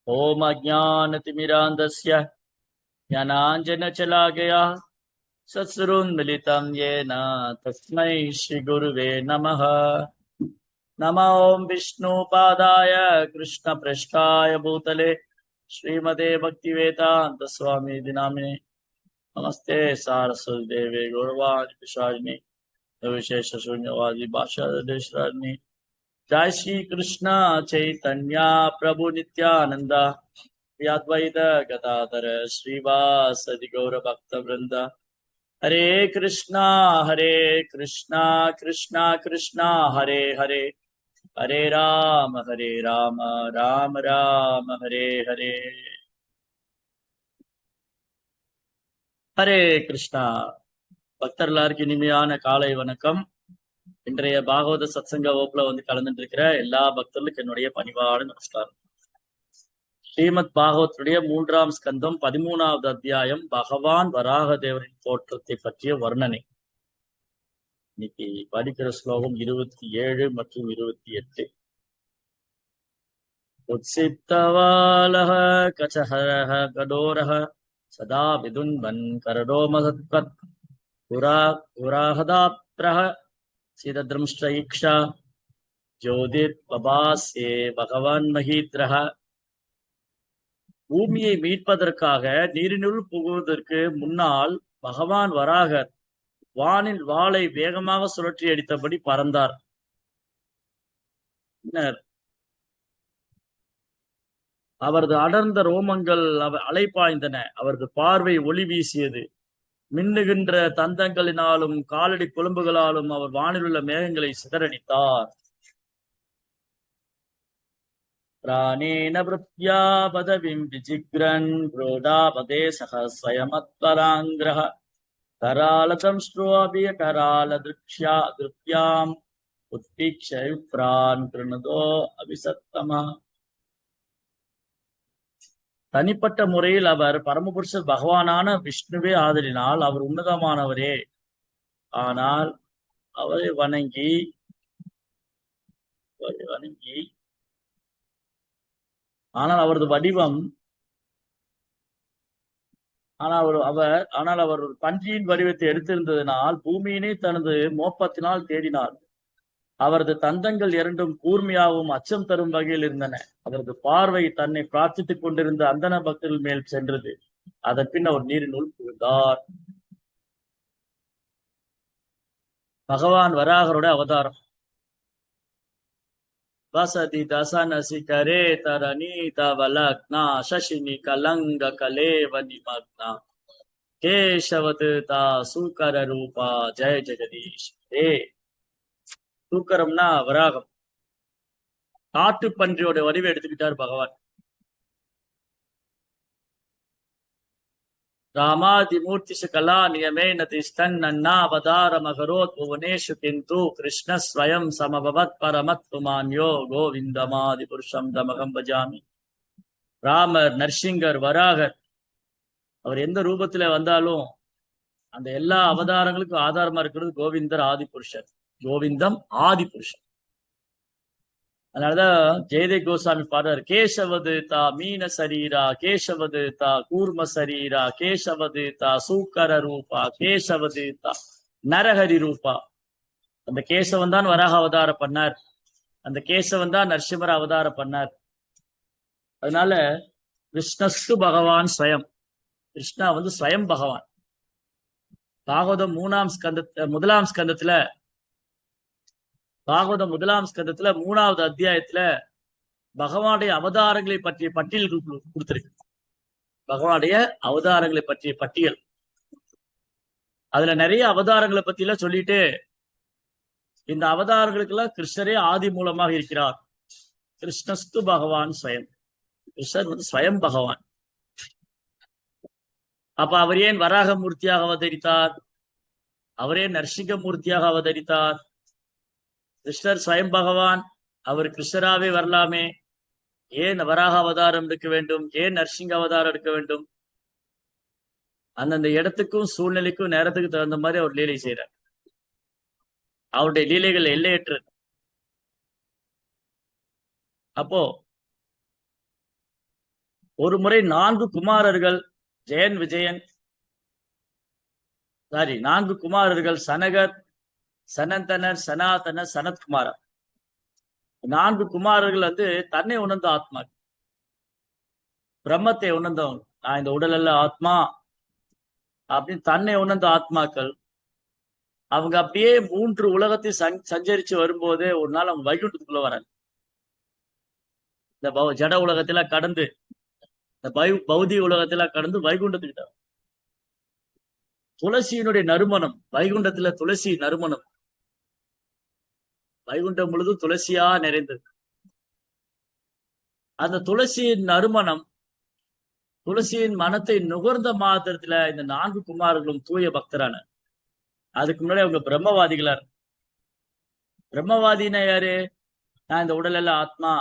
ओम अज्ञानतिमिरान्धस्य ज्ञानाञ्जनशलाकया सत्सुरोन्मिलितं येन तस्मै श्रीगुरुवे नमः। नमो ॐ विष्णुपादाय कृष्णपृष्ठाय भूतले श्रीमते भक्तिवेदान्तस्वामी नामिने नमस्ते सारस्वती देवे गौरवाणी पिशाचिनी विशेष शून्यवादी भाषादेशराजिनी। जय श्री कृष्ण चैतन्य प्रभु नित्यानंद अद्वैत गदाधर श्रीवासदि गौर भक्त वृंद। हरे कृष्णा कृष्णा कृष्णा हरे हरे, हरे राम राम राम हरे हरे। ஹரே கிருஷ்ணா. பக்தர் எல்லாருக்கும் இனிமையான காலை வணக்கம். இன்றைய பாகவத சத்சங்க வகுப்புல கலந்துட்டு இருக்கிற எல்லா பக்தர்களுக்கும் என்னுடைய பணிவான நமஸ்காரம். ஸ்ரீமத் பாகவத்துடைய 3ஆம் ஸ்கந்தம் 13வது அத்தியாயம் பகவான் வராக தேவரின் தோற்றத்தை பற்றிய வர்ணனை. இன்னைக்கு படிக்கிற ஸ்லோகம் 27 மற்றும் 28. உத்சிப்தவாலஹ கசஹரஹ கடோரஹ சதா விதுன்வன் கரடோமசத்வத் புராஹதாப்ரஹ சிதத்ரம்ஷ்டயிக்ஷா ஜோதிர் பபாஸ்யே பகவான் மஹீத்ரஹ. பூமியை மீட்பதற்காக நீரினுள் புகுவதற்கு முன்னால் பகவான் வராகர் வானில் வாளை வேகமாக சுழற்றி அடித்தபடி பறந்தார். அவரது அடர்ந்த ரோமங்கள் அலைப்பாய்ந்தன. அவரது பார்வை ஒளி வீசியது. மின்னுகின்ற தந்தங்களினாலும் காலடி கொழும்புகளாலும் அவர் வானில் உள்ள மேகங்களை சிதறடித்தார். பிராணேன விருத்யா பதவிம் விஜிக்ரன் புரோடாபதே சகஸ்வயமத்வராங்கிரஹ கராலதம் ஸ்ரோபிய கரால திருப்யாம் உத்பீக்ஷயுப்ரான் கிருணதோ அபிசத்தமா. தனிப்பட்ட முறையில் அவர் பரமபுருஷர் பகவானான விஷ்ணுவே ஆதலினால் அவர் உன்னதமானவரே. ஆனால் அவரை வணங்கி ஆனால் அவரது வடிவம் ஆனால் அவர் ஒரு பன்றியின் வடிவத்தை எடுத்திருந்ததினால் பூமியினை தனது மோப்பத்தினால் தேடினார். அவரது தந்தங்கள் இரண்டும் கூர்மையாகவும் அச்சம் தரும் வகையில் இருந்தன. அவரது பார்வை தன்னை பிரார்த்தித்துக் கொண்டிருந்த அந்தன பக்தர்கள் மேல் சென்றது. அதன் பின் அவர் நீரினுள் புகுந்தார். பகவான் வராகருடைய அவதாரம். வசதி தசனசி கரே தரணி தவலக்னா சசினி கலங்க கலேவ நிமக்னா கேசவது தா சூக்கர ரூபா ஜெய ஜெகதீஷ். சூக்கரம்னா வராகம். காட்டு பன்றியோட வடிவை எடுத்துக்கிட்டார் பகவான். ராமாதிமூர்த்திஷு கலா நியமேன திஷ்டன்னவதாரமகரோத் புவனேஷு கிந்து கிருஷ்ண ஸ்வயம் சமபவத் பரமத் புமான்யோ கோவிந்தமாதி புருஷம் தமகம் பஜாமி. ராமர், நரசிங்கர், வராகர் அவர் எந்த ரூபத்துல வந்தாலும் அந்த எல்லா அவதாரங்களுக்கும் ஆதாரமா இருக்கிறது கோவிந்தர் ஆதி புருஷர். கோவிந்தம் ஆதி புருஷன். அதனாலதான் ஜெயதேவ் கோஸ்வாமி பாடுறார், கேசவது தா மீன சரீரா கேசவது தா கூர்ம சரீரா கேசவது தா சூக்கர ரூபா கேசவது தா நரஹரி ரூபா. அந்த கேசவன் தான் வராக அவதாரம் பண்ணார். அந்த கேசவன் தான் நரசிம்மர் அவதாரம் பண்ணார். அதனால கிருஷ்ணஸ்து பகவான் ஸ்வயம். கிருஷ்ணா ஸ்வயம் பகவான். பாகவதம் 1ஆம் ஸ்கந்தத்துல பாகவதம் 1ஆம் ஸ்கந்தத்துல 3வது அத்தியாயத்துல பகவானுடைய அவதாரங்களை பற்றிய பட்டியல் கொடுத்திருக்கு. பகவானுடைய அவதாரங்களை பற்றிய பட்டியல். அதுல நிறைய அவதாரங்களை பத்தி எல்லாம் சொல்லிட்டு இந்த அவதாரங்களுக்கு எல்லாம் கிருஷ்ணரே ஆதி மூலமாக இருக்கிறார். கிருஷ்ணஸ்து பகவான் ஸ்வயம். கிருஷ்ணர் ஸ்வயம் பகவான். அப்ப அவர் ஏன் வராக மூர்த்தியாக அவதரித்தார்? அவரே நரசிங்க மூர்த்தியாக அவதரித்தார். கிருஷ்ணர் ஸ்வயம் பகவான், அவர் கிருஷ்ணராவே வரலாமே. ஏன் வராக அவதாரம் எடுக்க வேண்டும்? ஏன் நரசிங்க அவதாரம் எடுக்க வேண்டும்? அந்தந்த இடத்துக்கும் சூழ்நிலைக்கும் நேரத்துக்கு தகுந்த மாதிரி அவர் லீலை செய்யறார். அவருடைய லீலைகள் எல்லையற்றது. அப்போ ஒரு முறை 4 குமாரர்கள் ஜெயன் விஜயன் 4 குமாரர்கள் சனகர், சனந்தனர், சனாதனர், சனத்குமாரர் 4 குமாரர்கள் வந்து தன்னை உணர்ந்த ஆத்மா, பிரம்மத்தை உணர்ந்தவங்க. நான் இந்த உடல் அல்ல ஆத்மா அப்படின்னு தன்னை உணர்ந்த ஆத்மாக்கள். அவங்க அப்படியே 3 உலகத்தை சஞ்சரிச்சு வரும்போது ஒரு நாள் அவங்க வைகுண்டத்துக்குள்ள வராங்க. இந்த ஜட உலகத்துல கடந்து, இந்த பௌதிக உலகத்துல கடந்து வைகுண்டத்துக்கிட்ட துளசியினுடைய நறுமணம், வைகுண்டத்துல துளசி நறுமணம், வைகுண்டம் முழுதும் துளசியா நிறைந்தது. அந்த துளசியின் நறுமணம், துளசியின் மனத்தை நுகர்ந்த மாத்திரத்துல இந்த 4 குமாரர்களும் தூய பக்தரான. அதுக்கு முன்னாடி அவங்க பிரம்மவாதிகளா. பிரம்மவாதினா யாரு? நான் இந்த உடல் எல்லாம் ஆத்மா,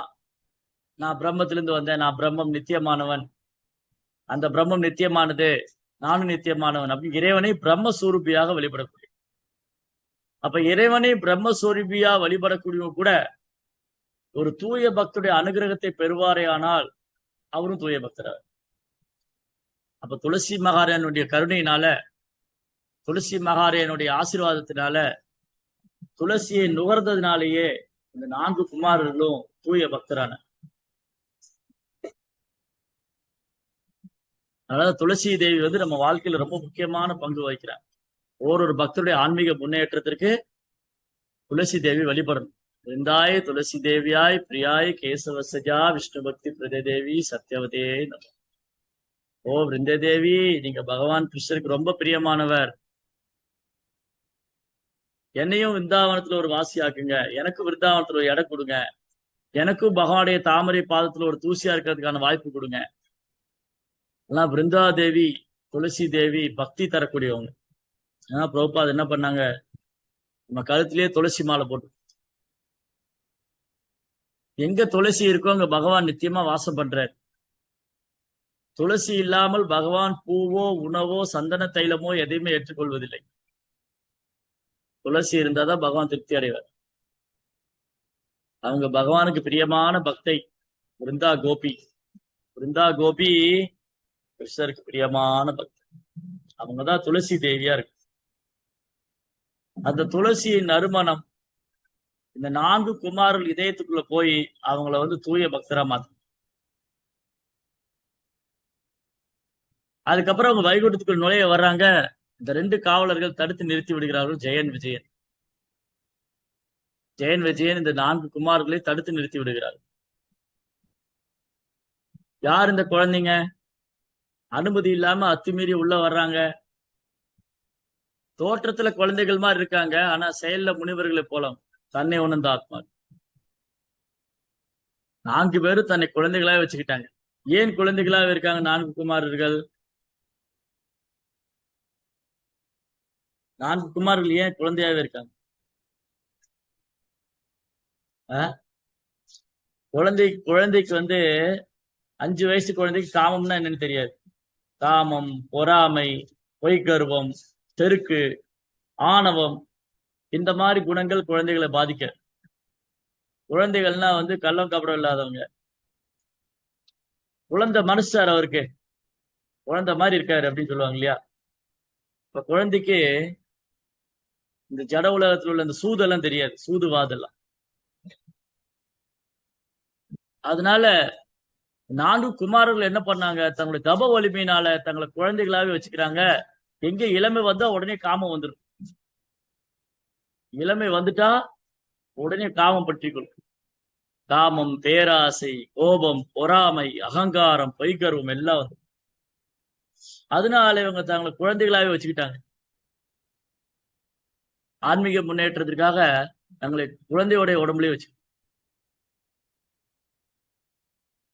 நான் பிரம்மத்திலிருந்து வந்தேன், நான் பிரம்மம் நித்தியமானவன், அந்த பிரம்மம் நித்தியமானது, நானும் நித்தியமானவன் அப்படின்னு இறைவனை பிரம்மஸ்வரூபியாக வழிபடக்கூடிய. அப்ப இறைவனை பிரம்மஸ்வரூபியா வழிபடக்கூடியவங்க கூட ஒரு தூய பக்தருடைய அனுகிரகத்தை பெறுவாரே ஆனால் அவரும் தூய பக்தர். அப்ப துளசி மகாராயனுடைய கருணையினால, துளசி மகாராயனுடைய ஆசீர்வாதத்தினால, துளசியை நுகர்ந்ததுனாலேயே இந்த 4 குமாரர்களும் தூய பக்தரான. அதனால துளசி தேவி வந்து நம்ம வாழ்க்கையில ரொம்ப முக்கியமான பங்கு வகிக்கிறார். ஒரு பக்தருடைய ஆன்மீக முன்னேற்றத்திற்கு துளசி தேவி வழிபடணும். விருந்தாய் துளசி தேவியாய் பிரியாய் கேசவசஜா விஷ்ணு பக்தி பிரதேவி சத்யவதே நம. ஓ விருந்த தேவி, நீங்க பகவான் கிருஷ்ணருக்கு ரொம்ப பிரியமானவர், என்னையும் விருந்தாவனத்துல ஒரு வாசி ஆக்குங்க, எனக்கும் விருந்தாவனத்துல ஒரு இடம் கொடுங்க, எனக்கும் பகவானுடைய தாமரை பாதத்துல ஒரு தூசியா இருக்கிறதுக்கான வாய்ப்பு கொடுங்க. ஆனா விருந்தா தேவி, துளசி தேவி பக்தி தரக்கூடியவங்க. ஆனா பிரபுபாத் என்ன பண்ணாங்க, நம்ம கழுத்திலேயே துளசி மாலை போட்டு, எங்க துளசி இருக்கோ அங்க பகவான் நித்தியமா வாசம் பண்றார். துளசி இல்லாமல் பகவான் பூவோ உணவோ சந்தன தைலமோ எதையுமே ஏற்றுக்கொள்வதில்லை. துளசி இருந்தாதான் பகவான் திருப்தி அடைவார். அவங்க பகவானுக்கு பிரியமான பக்தை விருந்தா கோபி. விருந்தா கோபி கிருஷ்ணருக்கு பிரியமான பக்தை. அவங்கதான் துளசி தேவியா இருக்கு. அந்த துளசியின் நறுமணம் இந்த 4 குமாரர்கள் இதயத்துக்குள்ள போய் அவங்கள வந்து தூய பக்தரா மாத்து. அதுக்கப்புறம் அவங்க வைகுண்டத்துக்குள் நுழைய வர்றாங்க. இந்த 2 காவலர்கள் தடுத்து நிறுத்தி விடுகிறார்கள். ஜெயன் விஜயன். ஜெயன் விஜயன் இந்த 4 குமார்களை தடுத்து நிறுத்தி விடுகிறார்கள். யார் இந்த குழந்தைங்க? அனுமதி இல்லாம அத்துமீறி உள்ள வர்றாங்க. தோற்றத்துல குழந்தைகள் மாதிரி இருக்காங்க, ஆனா செயல்ல முனிவர்களை போல தன்னை உணர்ந்த ஆத்மா. 4 பேரும் தன்னை குழந்தைகளாக வச்சுக்கிட்டாங்க. ஏன் குழந்தைகளாக இருக்காங்க 4 குமாரர்கள்? 4 குமாரர்கள் ஏன் குழந்தையாவே இருக்காங்க? குழந்தைக்கு வந்து 5 வயசு குழந்தைக்கு காமம்னா என்னன்னு தெரியாது. காமம், பொறாமை, பொய்கர்வம், செருக்கு, ஆணவம், இந்த மாதிரி குணங்கள் குழந்தைகளை பாதிக்க. குழந்தைகள்னா வந்து கள்ளம் கபடம் இல்லாதவங்க. குழந்தை மனுஷார், அவருக்கு குழந்தை மாதிரி இருக்காரு அப்படின்னு சொல்லுவாங்க இல்லையா? இப்ப குழந்தைக்கு இந்த ஜட உலகத்துல உள்ள இந்த சூதெல்லாம் தெரியாது, சூதுவாதெல்லாம். அதனால 4 குமாரர்கள் என்ன பண்ணாங்க, தங்களுடைய தப வலிமையினால தங்களை குழந்தைகளாவே வச்சுக்கிறாங்க. எங்க இளமை வந்தா உடனே காமம் வந்துடும். இளமை வந்துட்டா உடனே காமம் பற்றிக்கொள்ளும். காமம், பேராசை, கோபம், பொறாமை, அகங்காரம், பொய்கர்வம் எல்லாம் வந்து. அதனால இவங்க தங்களை குழந்தைகளாவே வச்சுக்கிட்டாங்க. ஆன்மீக முன்னேற்றத்திற்காக தங்களை குழந்தையோடைய உடம்புலயே வச்சு.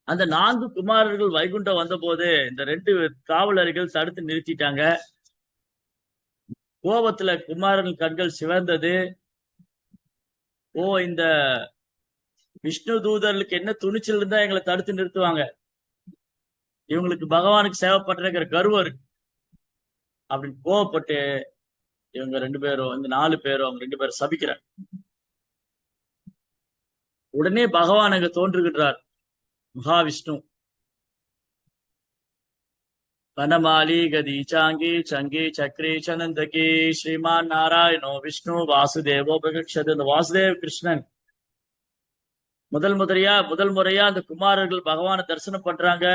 அந்த 4 குமாரர்கள் வைகுண்டம் வந்த போது இந்த 2 காவலர்கள் தடுத்து நிறுத்திட்டாங்க. கோபத்துல குமாரர்கள் கண்கள் சிவந்தது. ஓ, இந்த விஷ்ணு தூதர்களுக்கு என்ன துணிச்சல் இருந்தா எங்களை தடுத்து நிறுத்துவாங்க, இவங்களுக்கு பகவானுக்கு சேவைப்பட்டிருக்கிற கர்வம் இருக்கு அப்படின்னு கோவப்பட்டு இவங்க 2 பேரும், இந்த 4 பேரும் அவங்க 2 பேரும் சபிக்கிறார். உடனே பகவான் அங்க தோன்றுகின்றார், மகாவிஷ்ணு. वनमाली गदी चांगी चंगी चक्री चनंदकी श्रीमान नारायणो विष्णु वासुदेवो பிரகட்சது. இந்த வாசுதேவ கிருஷ்ணன் முதல் முறையா அந்த குமாரர்கள் பகவானை தரிசனம் பண்றாங்க.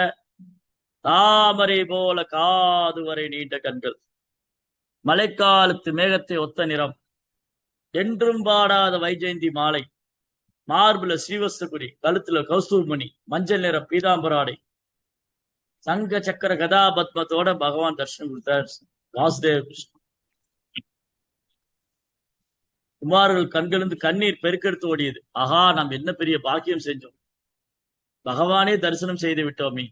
தாமரை போல காது வரை நீண்ட கண்கள், மழைக்காலத்து மேகத்தை ஒத்த நிறம், என்றும் பாடாத வைஜெயந்தி மாலை, மார்புல ஸ்ரீவஸ்தகுடி, கழுத்துல கௌஸ்தூமணி, மஞ்சள் நிறம் பீதாம்பராடை, சங்க சக்கர கதாபத்மத்தோட பகவான் தரிசனம் கொடுத்தார் வாசுதேவ கிருஷ்ணன். குமாரர்கள் கண்களிலிருந்து கண்ணீர் பெருக்கெடுத்து ஓடியது. ஆஹா, நாம் என்ன பெரிய பாக்கியம் செஞ்சோம், பகவானே தரிசனம் செய்து விட்டோமே.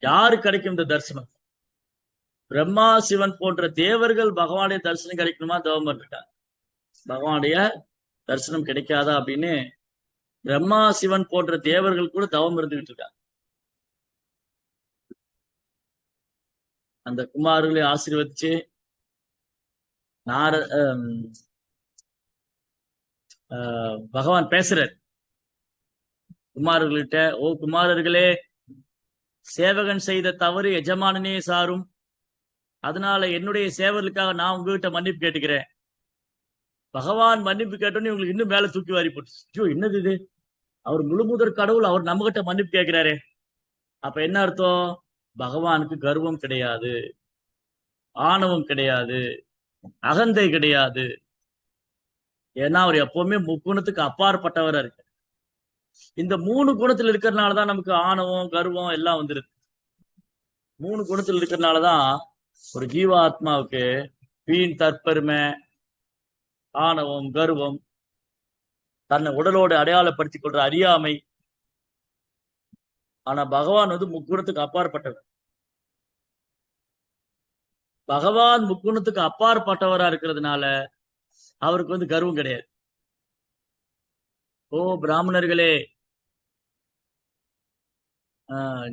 யாரு கிடைக்கும் இந்த தரிசனம்? பிரம்மா சிவன் போன்ற தேவர்கள் பகவானுடைய தரிசனம் கிடைக்கணுமா தவம் இருக்காங்க. பகவானுடைய தரிசனம் கிடைக்காதா அப்படின்னு பிரம்மா சிவன் போன்ற தேவர்கள் கூட தவம் இருந்துகிட்டு இருக்காங்க. அந்த குமாரர்களை ஆசீர்வதிச்சு பகவான் பேசுறார் குமாரர்கள்கிட்ட. ஓ குமாரர்களே, சேவகன் செய்த தவறு எஜமானனே சாரும். அதனால என்னுடைய சேவர்களுக்காக நான் உங்ககிட்ட மன்னிப்பு கேட்டுக்கிறேன். பகவான் மன்னிப்பு கேட்டோன்னு உங்களுக்கு இன்னும் மேல தூக்கி வாரி போட்டு, ஐயோ என்னது இது, அவர் முழுமுதற் கடவுள், அவர் நம்ம கிட்ட மன்னிப்பு கேட்கிறாரே. அப்ப என்ன அர்த்தம்? பகவானுக்கு கர்வம் கிடையாது, ஆணவம் கிடையாது, அகந்தை கிடையாது. ஏன்னா அவர் எப்பவுமே முக்குணத்துக்கு அப்பாற்பட்டவரா இருக்கு. இந்த 3 குணத்துல இருக்கிறதுனாலதான் நமக்கு ஆணவம் கர்வம் எல்லாம் வந்துருது. 3 குணத்துல இருக்கிறதுனாலதான் ஒரு ஜீவாத்மாவுக்கு வீண் தற்பெருமை, ஆணவம், கர்வம், தன்னை உடலோடு அடையாளப்படுத்திக் கொள்ற அறியாமை. ஆனா பகவான் முக்குணத்துக்கு அப்பாற்பட்டவர். பகவான் முக்குணத்துக்கு அப்பாற்பட்டவரா இருக்கிறதுனால அவருக்கு கர்வம் கிடையாது. ஓ பிராமணர்களே,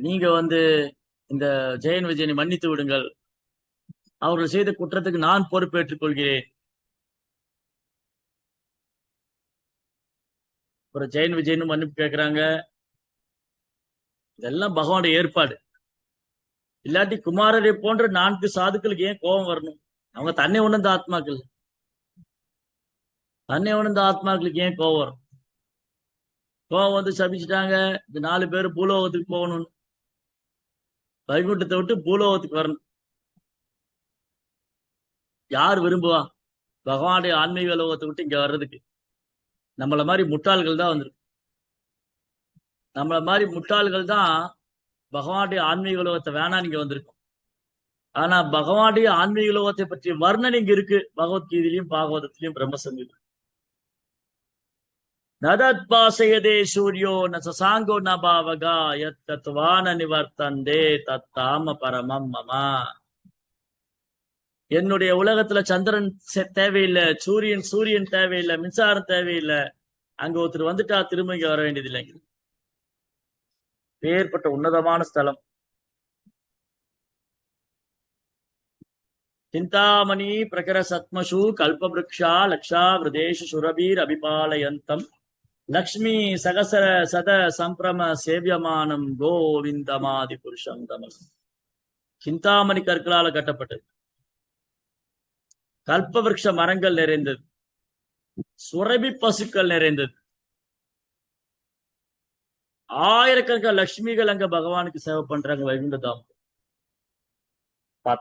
நீங்க இந்த ஜெயன் விஜயனை மன்னித்து விடுங்கள், அவர்கள் செய்த குற்றத்துக்கு நான் பொறுப்பேற்றுக் கொள்கிறேன். ஒரு ஜெயன் விஜயனும் மன்னிப்பு கேட்கிறாங்க. இதெல்லாம் பகவானுடைய ஏற்பாடு. இல்லாட்டி குமாரரை போன்ற 4 சாதுக்களுக்கு ஏன் கோபம் வரணும்? அவங்க தன்னை உணர்ந்த ஆத்மாக்கள், ஆத்மாக்களுக்கு ஏன் கோபம் வரும்? கோபம் சபிச்சுட்டாங்க, இந்த 4 பேர் பூலோகத்துக்கு போகணும், வைகுண்டத்தை விட்டு பூலோகத்துக்கு வரணும். யார் விரும்புவா பகவானுடைய ஆன்மீக லோகத்தை விட்டு இங்க வர்றதுக்கு? நம்மள மாதிரி முட்டாள்கள் தான் வந்திருக்கு. நம்மள மாதிரி முட்டாள்கள் தான் பகவானுடைய ஆன்மீக லோகத்தை வேணா நீங்க வந்திருக்கோம். ஆனா பகவானுடைய ஆன்மீக லோகத்தை பற்றிய வர்ணனை இங்க இருக்கு, பகவத்கீதையிலையும் பாகவதத்திலையும் பிரம்மசங்கீதம். நதத் பாசயதே சூரியோ ந சசாங்கோ ந பாவகா யத் தத்வான நிவர்த்தந்தே தத்தாம பரமம் மமா. என்னுடைய உலகத்துல சந்திரன் தேவையில்லை, சூரியன் தேவையில்லை, மின்சாரம் தேவையில்லை. அங்க ஒருத்தர் வந்துட்டா திரும்ப இங்க வர வேண்டியது இல்லைங்க. பேர்பட்ட உன்னதமான ஸ்தலம். சிந்தாமணி பிரகர சத்மசு கல்பவ்ருக்ஷா லக்ஷா விரதேஷு சுரபீர் அபிபாலயந்தம் லக்ஷ்மி சகசர சத சம்பிரம சேவியமானம் கோவிந்தமாதி புருஷம் தமஸ். சிந்தாமணி கற்களால கட்டப்பட்டது. கல்பவருஷ மரங்கள் நிறைந்தது, சுரபி பசுக்கள் நிறைந்தது. ஆயிரக்கணக்கான லட்சுமிகள் அங்க பகவானுக்கு சேவை பண்றாங்க வைகுண்டதாம்.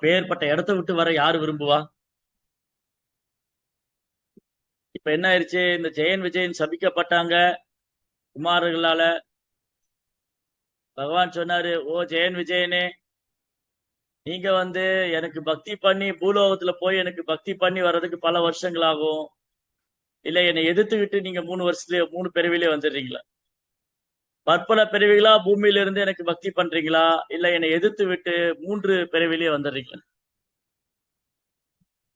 பேர்பட்ட இடத்த விட்டு வர யாரு விரும்புவா? இப்ப என்ன ஆயிடுச்சு, இந்த ஜெயன் விஜயன் சபிக்கப்பட்டாங்க குமாரர்களால. பகவான் சொன்னாரு, ஓ ஜெயன் விஜயனே, நீங்க எனக்கு பக்தி பண்ணி பூலோகத்துல போய் எனக்கு பக்தி பண்ணி வர்றதுக்கு பல வருஷங்கள் ஆகும். இல்ல என்னை எதிர்த்துக்கிட்டு நீங்க 3 பிறவிலே வந்துடுறீங்களா? பற்பல பிறவிகளா பூமியில இருந்து எனக்கு பக்தி பண்றீங்களா? இல்ல என்னை எதிர்த்து விட்டு 3 பிறவிலே வந்துடுறீங்களா?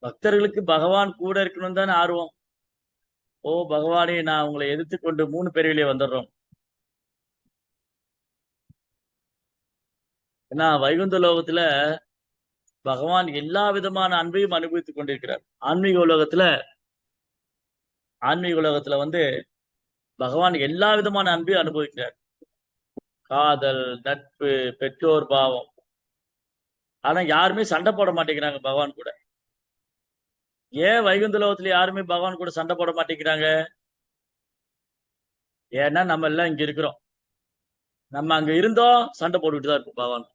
பக்தர்களுக்கு பகவான் கூட இருக்கணும் தானே ஆர்வம். ஓ பகவானே, நான் உங்களை எதிர்த்து கொண்டு 3 பிறவிலே வந்துடுறோம். ஏன்னா வைகுந்த லோகத்துல பகவான் எல்லா விதமான அன்பையும் அனுபவித்துக் கொண்டிருக்கிறார். ஆன்மீக உலகத்துல பகவான் எல்லா விதமான அன்பையும் அனுபவிக்கிறார். காதல், நட்பு, பெற்றோர் பாவம், ஆனா யாருமே சண்டை போட மாட்டேங்கிறாங்க பகவான் கூட. ஏன் வைகுந்த லோகத்துல யாருமே பகவான் கூட சண்டை போட மாட்டேங்கிறாங்க? ஏன்னா நம்ம எல்லாம் இங்க இருக்கிறோம். நம்ம அங்க இருந்தோம் சண்டை போட்டுக்கிட்டு தான் இருப்போம் பகவான்.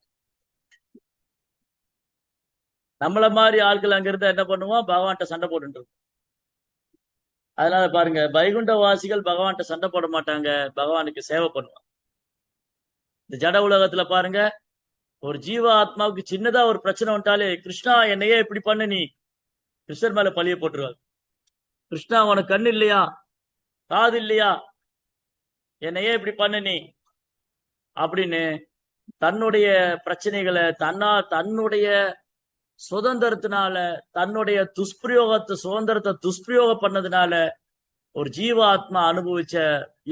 நம்மள மாதிரி ஆட்கள் அங்க இருந்தா என்ன பண்ணுவோம்? பகவான்கிட்ட சண்டை போட்டுட்டு இருப்போம். அதனால பாருங்க, வைகுண்ட வாசிகள் பகவான்கிட்ட சண்டை போட மாட்டாங்க, பகவானுக்கு சேவை பண்ணுவாங்க. இந்த ஜட உலகத்துல பாருங்க, ஒரு ஜீவ ஆத்மாவுக்கு சின்னதா ஒரு பிரச்சனை வந்துட்டாலே, கிருஷ்ணா என்னையே இப்படி பண்ணு, நீ கிருஷ்ணர் மேல பழிய போட்டுருவாங்க. கிருஷ்ணா உனக்கு கண்ணு இல்லையா, காது இல்லையா, என்னையே இப்படி பண்ணு நீ அப்படின்னு தன்னுடைய பிரச்சனைகளை தன்னுடைய சுதந்திரத்தினால, தன்னுடைய சுதந்திரத்தை துஷ்பிரயோகம் பண்ணதுனால ஒரு ஜீவாத்மா அனுபவிச்ச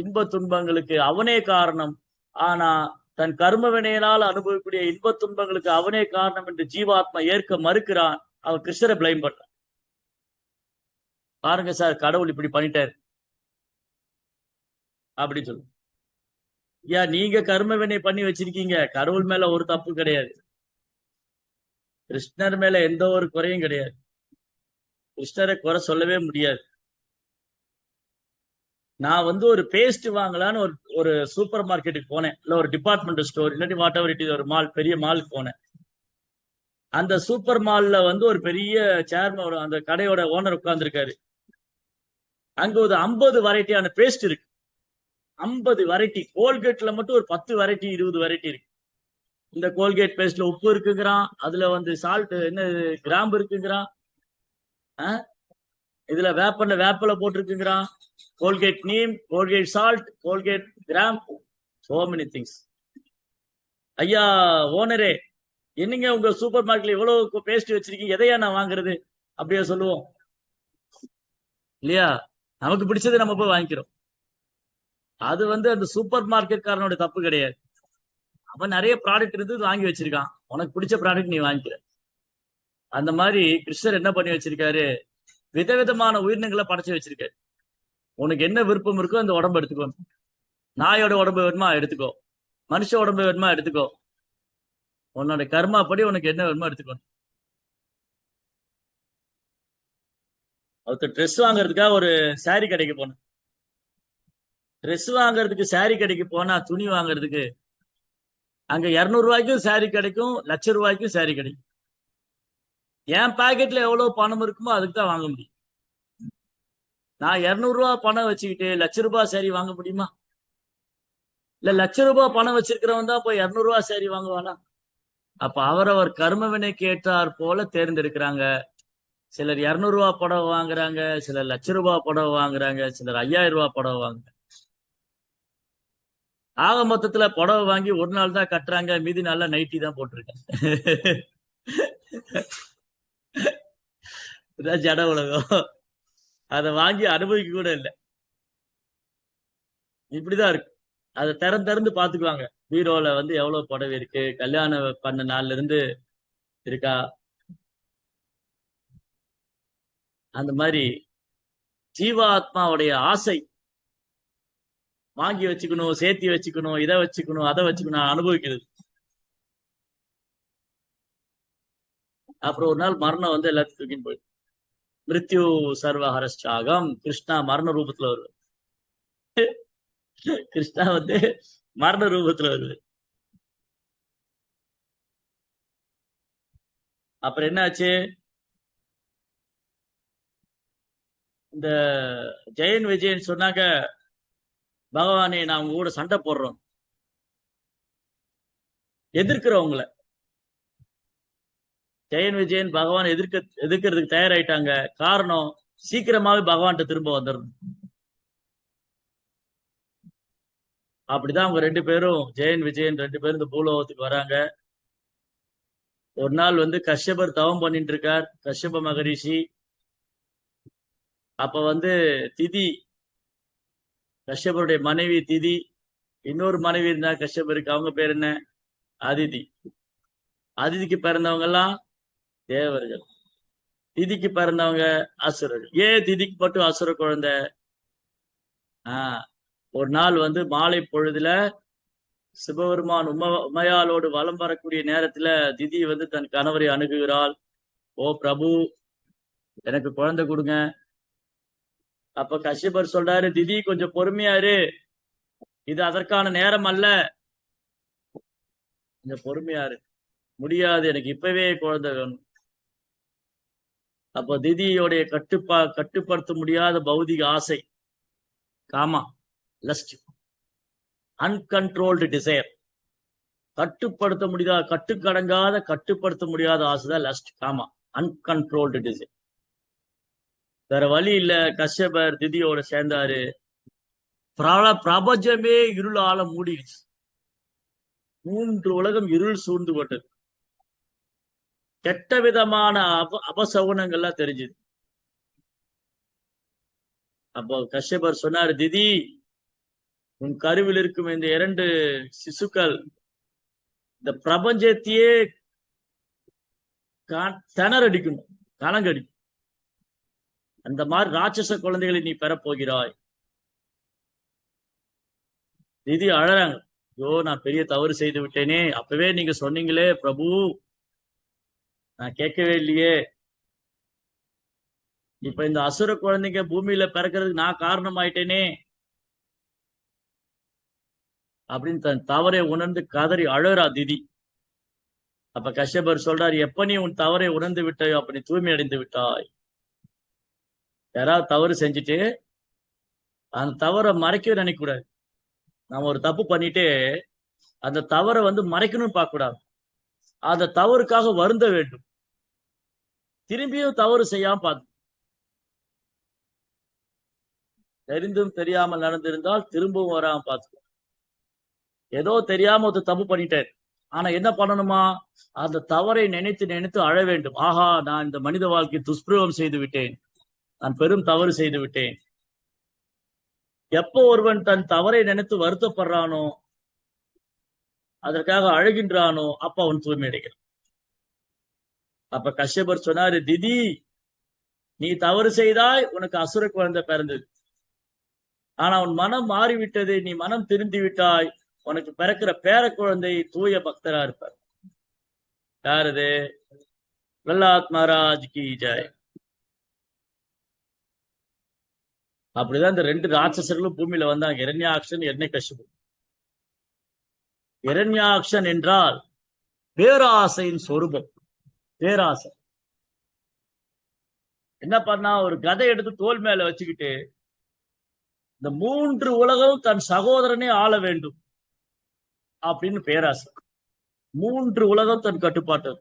இன்ப துன்பங்களுக்கு அவனே காரணம். ஆனா தன் கர்ம வினையினால் அனுபவிக்கக்கூடிய இன்ப துன்பங்களுக்கு அவனே காரணம் என்று ஜீவாத்மா ஏற்க மறுக்கிறான். அவன் கிருஷ்ணரை பிளைம் பண்றான். பாருங்க சார், கடவுள் இப்படி பண்ணிட்டாரு அப்படின்னு சொல்லு. ஏன் நீங்க கர்ம வினை பண்ணி வச்சிருக்கீங்க, கடவுள் மேல ஒரு தப்பு கிடையாது, கிருஷ்ணர் மேல எந்த ஒரு குறையும் கிடையாது, கிருஷ்ணரை குறை சொல்லவே முடியாது. நான் வந்து ஒரு பேஸ்ட் வாங்கலான்னு ஒரு சூப்பர் மார்க்கெட்டுக்கு போனேன், இல்ல ஒரு டிபார்ட்மெண்ட் ஸ்டோர், இல்லாட்டி வாட் எவர் இட் இஸ், ஒரு மால், பெரிய மாலுக்கு போனேன். அந்த சூப்பர் மால்ல வந்து ஒரு பெரிய சேர்மன், அந்த கடையோட ஓனர் உட்கார்ந்துருக்காரு. அங்க ஒரு 50 வெரைட்டியான பேஸ்ட் இருக்கு. 50 வெரைட்டி. கோல்கேட்ல மட்டும் ஒரு 10 வெரைட்டி 20 வெரைட்டி இருக்கு. இந்த கோல்கேட் பேஸ்ட்ல உப்பு இருக்குங்கிறான், அதுல வந்து சால்ட் என்ன கிராம்பு இருக்குங்கிறான், இதுல வேப்பல போட்டிருக்குங்கிறான், Colgate neem, Colgate salt, Colgate கிராம், சோ மெனி திங்ஸ். ஐயா ஓனரே, என்னங்க உங்க சூப்பர் மார்க்கெட்ல இவ்வளவு பேஸ்ட் வச்சிருக்கீங்க, எதையா நான் வாங்குறது அப்படியே சொல்லுவோம் இல்லையா? நமக்கு பிடிச்சது நம்ம போய் வாங்கிக்கிறோம். அது வந்து அந்த சூப்பர் மார்க்கெட் காரனோட தப்பு கிடையாது. அவன் நிறைய ப்ராடக்ட் இருந்து வாங்கி வச்சிருக்கான், உனக்கு பிடிச்ச ப்ராடக்ட் நீ வாங்கிக்கிற. அந்த மாதிரி கிருஷ்ணர் என்ன பண்ணி வச்சிருக்காரு, விதவிதமான உயிரினங்களை படைச்சு வச்சிருக்காரு. உனக்கு என்ன விருப்பம் இருக்கோ அந்த உடம்பு எடுத்துக்கோ. நாயோட உடம்பு வேணுமா எடுத்துக்கோ, மனுஷ உடம்பு வேணுமா எடுத்துக்கோ, உன்னோட கர்மா படி உனக்கு என்ன வேணுமோ எடுத்துக்கோ. ஒருத்தர் ட்ரெஸ் வாங்குறதுக்காக ஒரு சாரி கடைக்கு போனேன். ட்ரெஸ் வாங்குறதுக்கு சாரி கடைக்கு போனா, துணி வாங்குறதுக்கு அங்க 200 ரூபாய்க்கும் சாரி கிடைக்கும், லட்சம் ரூபாய்க்கும் சாரி கிடைக்கும். என் பாக்கெட்ல எவ்வளவு பணம் இருக்குமோ அதுக்கு தான் வாங்க முடியும். நான் 200 ரூபாய் பணம் வச்சுக்கிட்டு லட்ச ரூபாய் சாரி வாங்க முடியுமா? இல்ல லட்ச ரூபாய் பணம் வச்சிருக்கிறவன் தான் போய் 200 ரூபாய் சாரி வாங்குவானா? அப்ப அவரவர் கர்ம வினைக்கு ஏற்றார் போல தேர்ந்தெடுக்கிறாங்க. சிலர் 200 ரூபாய் புடவை வாங்குறாங்க, சிலர் லட்ச ரூபாய் புடவை வாங்குறாங்க, சிலர் 5000 ரூபாய் புடவை வாங்குறாங்க. ஆக மொத்தத்துல புடவை வாங்கி ஒரு நாள் தான் கட்டுறாங்க, மீதி நாள்ல நைட்டி தான் போட்டிருக்காங்க. இதான் ஜட உலகம். அதை வாங்கி அனுபவிக்க கூட இல்லை, இப்படிதான் இருக்கு. அதை திறந்து பாத்துக்குவாங்க, பீரோல வந்து எவ்வளவு புடவை இருக்கு, கல்யாணம் பண்ண நாள்ல இருந்து இருக்கா. அந்த மாதிரி ஜீவாத்மாவுடைய ஆசை, வாங்கி வச்சுக்கணும், சேர்த்தி வச்சுக்கணும், இதை வச்சுக்கணும், அதை வச்சுக்கணும், அனுபவிக்கிறது. அப்புறம் ஒரு நாள் மரணம் வந்து எல்லாத்தையும் தூக்கின்னு போயிடும். மிருத்யு சர்வஹரஸ்டாகம். கிருஷ்ணா மரண ரூபத்துல வருவார். கிருஷ்ணா வந்து மரண ரூபத்துல வருவார். அப்புறம் என்ன ஆச்சு, இந்த ஜெயன் விஜயன் சொன்னாங்க, பகவானே நான் உங்க கூட சண்டை போடுறோம், எதிர்க்கிறவங்கள. ஜெயன் விஜயன் பகவான் எதிர்க்கிறதுக்கு தயாராயிட்டாங்க. காரணம், சீக்கிரமாவே பகவான்கிட்ட திரும்ப வந்துடணும். அப்படிதான் அவங்க 2 பேரும், ஜெயன் விஜயன் 2 பேரும் இந்த பூலோகத்துக்கு வராங்க. ஒரு நாள் வந்து கஷ்யபர் தவம் பண்ணிட்டு இருக்கார், கஷ்யப மகரிஷி. அப்ப வந்து திதி, கஷ்யபருடைய மனைவி திதி, இன்னொரு மனைவி இருந்தா கஷ்யபருக்கு, அவங்க பேர் என்ன, அதிதி. அதிதிக்கு பிறந்தவங்க எல்லாம் தேவர்கள், திதிக்கு பிறந்தவங்க அசுரர்கள். ஏன் திதிக்கு மட்டும் அசுர குழந்தை? ஒரு நாள் வந்து மாலை பொழுதுல சிவபெருமான் உமையாலோடு வலம் வரக்கூடிய நேரத்துல திதி வந்து தன் கணவரை அணுகுகிறாள். ஓ பிரபு, எனக்கு குழந்தை கொடுங்க. அப்ப கஷ்யபர் சொல்றாரு, திதி கொஞ்சம் பொறுமையாரு, இது அதற்கான நேரம் அல்ல, கொஞ்சம் பொறுமையாரு, முடியாது, எனக்கு இப்பவே குழந்தை வேணும். அப்ப திதியோடைய கட்டுப்படுத்த முடியாத பௌதிக ஆசை, காமா, லஸ்ட், அன்கண்ட்ரோல்டு டிசைர், கட்டுப்படுத்த முடியாத ஆசைதான் லஸ்ட், காமா, அன்கண்ட்ரோல்டு டிசைர். வேற வழி இல்ல, கஷ்யபர் திதியோட சேர்ந்தாரு. பிரபஞ்சமே இருளால மூடிடுச்சு, 3 உலகம் இருள் சூழ்ந்து கொண்டது. கெட்ட விதமான அபசகுனங்கள்லாம் தெரிஞ்சுது. அப்போ கஷ்யபர் சொன்னாரு, திதி, உன் கருவில் இருக்கும் இந்த 2 சிசுக்கள் இந்த பிரபஞ்சத்தையே திணறடிக்கணும், கலங்கடிக்கும். அந்த மாதிரி ராட்சச குழந்தைகளை நீ பெறப்போகிறாய். திதி அழறாங்க, ஐயோ நான் பெரிய தவறு செய்து விட்டேனே, அப்பவே நீங்க சொன்னீங்களே பிரபு, நான் கேட்கவே இல்லையே. இப்ப இந்த அசுர குழந்தைங்க பூமியில பிறக்கிறதுக்கு நான் காரணமாயிட்டேனே அப்படின்னு தன் தவறை உணர்ந்து கதறி அழறா திதி. அப்ப கஷ்யபர் சொல்றாரு, எப்ப நீ உன் தவறை உணர்ந்து விட்டாயோ அப்ப நீ தூய்மை அடைந்து விட்டாய். யாராவது தவறு செஞ்சுட்டு அந்த தவறை மறைக்கவே நினைக்க கூடாது. நாம ஒரு தப்பு பண்ணிட்டு அந்த தவறை வந்து மறைக்கணும்னு பார்க்க கூடாது. அந்த தவறுக்காக வருந்த வேண்டும். திரும்பியும் தவறு செய்யாம பார்த்து, தெரிந்தும் தெரியாமல் நடந்திருந்தால் திரும்பவும் வராம பார்த்துக்கோ. ஏதோ தெரியாம ஒரு தப்பு பண்ணிட்டேன், ஆனா என்ன பண்ணணுமா, அந்த தவறை நினைத்து நினைத்து அழ வேண்டும். ஆஹா, நான் இந்த மனித வாழ்க்கையை துஷ்பிரயோகம் செய்து விட்டேன், நான் பெரும் தவறு செய்து விட்டேன். எப்போ ஒருவன் தன் தவறை நினைத்து வருத்தப்படுறானோ, அதற்காக அழுகின்றானோ, அப்ப அவன் தூய்மை அடைகிறான். அப்ப கஷ்யபர் சொன்னாரு, திதி, நீ தவறு செய்தாய், உனக்கு அசுர குழந்தை பிறந்தது. ஆனா உன் மனம் மாறிவிட்டது, நீ மனம் திருந்தி விட்டாய், உனக்கு பிறக்கிற பேர குழந்தை தூய பக்தரா இருப்பார். யாரது? பிரஹ்லாத் மகாராஜ் கி ஜெய். அப்படிதான் இந்த 2 ராட்சசர்களும் பூமியில வந்தாங்க, இரண்யாக்ஷன், எர்ணிகசிபு. இரண்யாக்ஷன் என்றால் பேராசையின் சொரூபம். பேராசை என்ன பண்ணா, ஒரு கதை எடுத்து தோல் மேல வச்சுக்கிட்டு இந்த 3 உலகம் தன் சகோதரனே ஆள வேண்டும் அப்படின்னு பேராசை. 3 உலகம் தன் கட்டுப்பாட்டு.